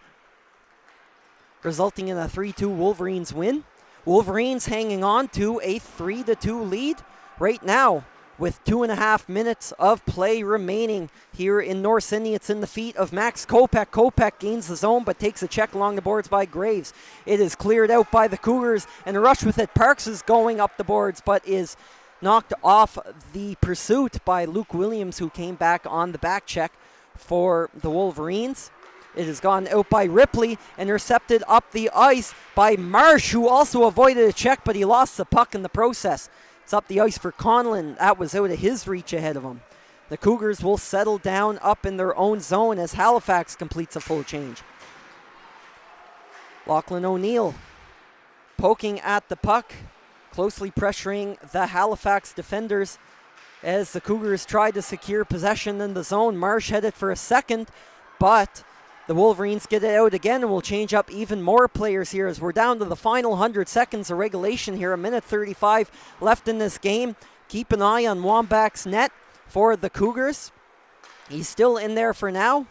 resulting in a 3-2 Wolverines win. Wolverines hanging on to a 3-2 lead right now, with 2.5 minutes of play remaining here in North Sydney. It's in the feet of Max Kopech. Kopech gains the zone, but takes a check along the boards by Graves. It is cleared out by the Cougars, and a rush with it. Parks is going up the boards, but is knocked off the pursuit by Luke Williams, who came back on the back check for the Wolverines. It has gone out by Ripley, intercepted up the ice by Marsh, who also avoided a check, but he lost the puck in the process. It's up the ice for Conlon. That was out of his reach ahead of him. The Cougars will settle down up in their own zone as Halifax completes a full change. Lachlan O'Neill poking at the puck, closely pressuring the Halifax defenders as the Cougars tried to secure possession in the zone. Marsh headed for a second, but the Wolverines get it out again, and will change up even more players here as we're down to the final 100 seconds of regulation here. 1:35 left in this game. Keep an eye on Wambach's net for the Cougars. He's still in there for now.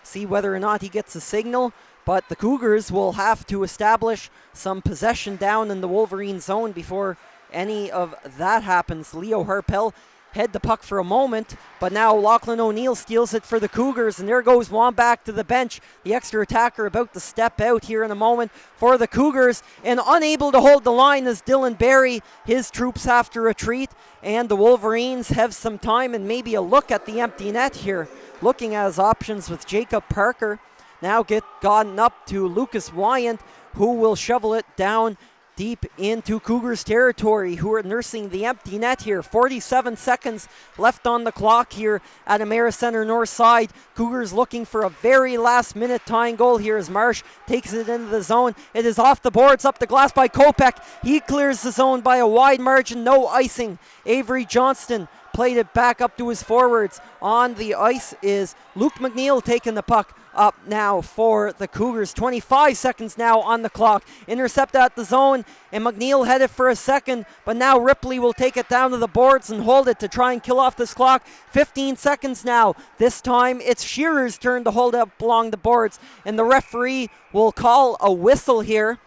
See whether or not he gets a signal. But the Cougars will have to establish some possession down in the Wolverine zone before any of that happens. Leo Harpel head the puck for a moment, but now Lachlan O'Neill steals it for the Cougars, and there goes Wambach to the bench. The extra attacker about to step out here in a moment for the Cougars, and unable to hold the line as Dylan Barry, his troops have to retreat, and the Wolverines have some time and maybe a look at the empty net here, looking at his options with Jacob Parker. Now gotten up to Lucas Wyand, who will shovel it down deep into Cougars territory, who are nursing the empty net here. 47 seconds left on the clock here at Emera Center North Side. Cougars looking for a very last minute tying goal here as Marsh takes it into the zone. It is off the boards, up the glass by Kopech. He clears the zone by a wide margin, no icing. Avery Johnston played it back up to his forwards. On the ice is Luke McNeil taking the puck up now for the Cougars. 25 seconds now on the clock. Intercept at the zone, and McNeil headed for a second, but now Ripley will take it down to the boards and hold it to try and kill off this clock. 15 seconds now. This time it's Shearer's turn to hold up along the boards, and the referee will call a whistle here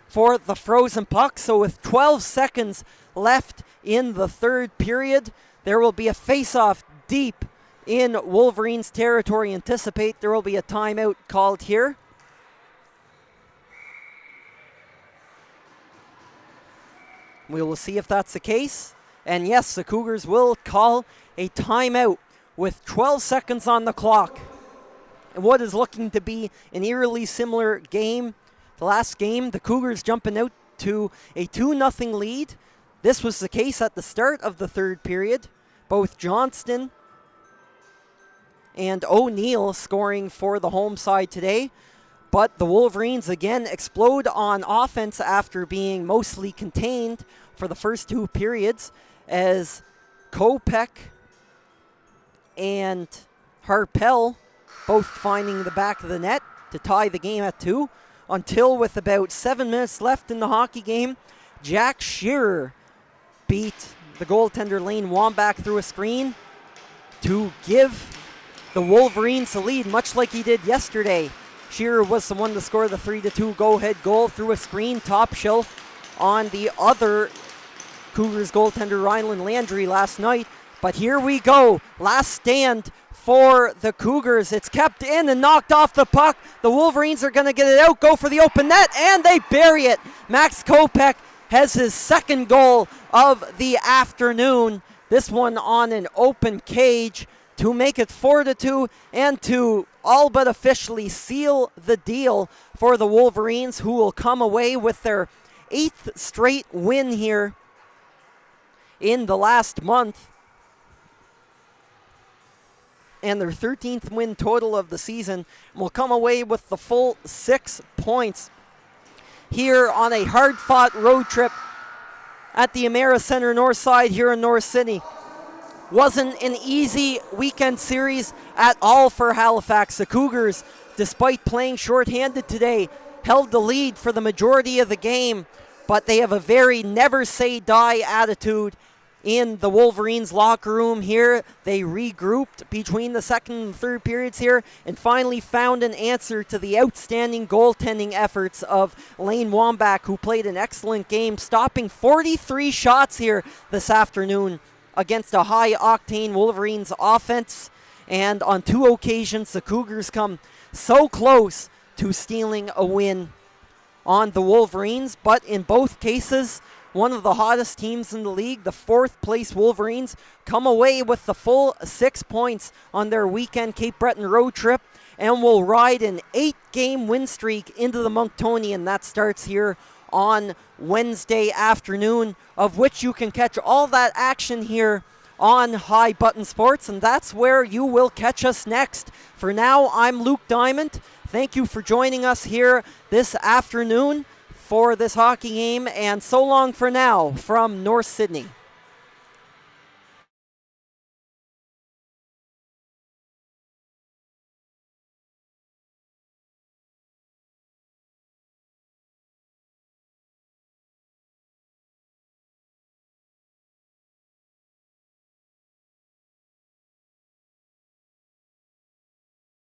for the frozen puck. So with 12 seconds left in the third period, there will be a face-off deep in Wolverines territory. Anticipate there will be a timeout called here. We will see if that's the case. And yes, the Cougars will call a timeout with 12 seconds on the clock. And what is looking to be an eerily similar game. The last game, the Cougars jumping out to a 2-0 lead. This was the case at the start of the third period. Both Johnston and O'Neill scoring for the home side today. But the Wolverines again explode on offense after being mostly contained for the first two periods, as Kopech and Harpel both finding the back of the net to tie the game at 2, until with about 7 minutes left in the hockey game, Jack Shearer beat the goaltender Lane Wambach through a screen to give the Wolverines the lead, much like he did yesterday. Shearer was the one to score the 3-2 go-ahead goal through a screen, top shelf on the other Cougars goaltender Ryland Landry last night. But here we go, last stand for the Cougars. It's kept in and knocked off the puck. The Wolverines are going to get it out, go for the open net, and they bury it. Max Kopech has his second goal of the afternoon. This one on an open cage to make it 4-2 and to all but officially seal the deal for the Wolverines, who will come away with their 8th straight win here in the last month and their 13th win total of the season. Will come away with the full 6 points here on a hard-fought road trip at the Emera Center North Side here in North Sydney. Wasn't an easy weekend series at all for Halifax. The Cougars, despite playing shorthanded today, held the lead for the majority of the game, but they have a very never-say-die attitude in the Wolverines locker room here. They regrouped between the second and third periods here and finally found an answer to the outstanding goaltending efforts of Lane Wambach, who played an excellent game, stopping 43 shots here this afternoon against a high-octane Wolverines offense. And on 2 occasions, the Cougars come so close to stealing a win on the Wolverines, but in both cases, one of the hottest teams in the league, the 4th place Wolverines, come away with the full 6 points on their weekend Cape Breton road trip and will ride an 8-game win streak into the Monktonian. That starts here on Wednesday afternoon, of which you can catch all that action here on High Button Sports, and that's where you will catch us next. For now, I'm Luke Diamond. Thank you for joining us here this afternoon for this hockey game, and so long for now from North Sydney.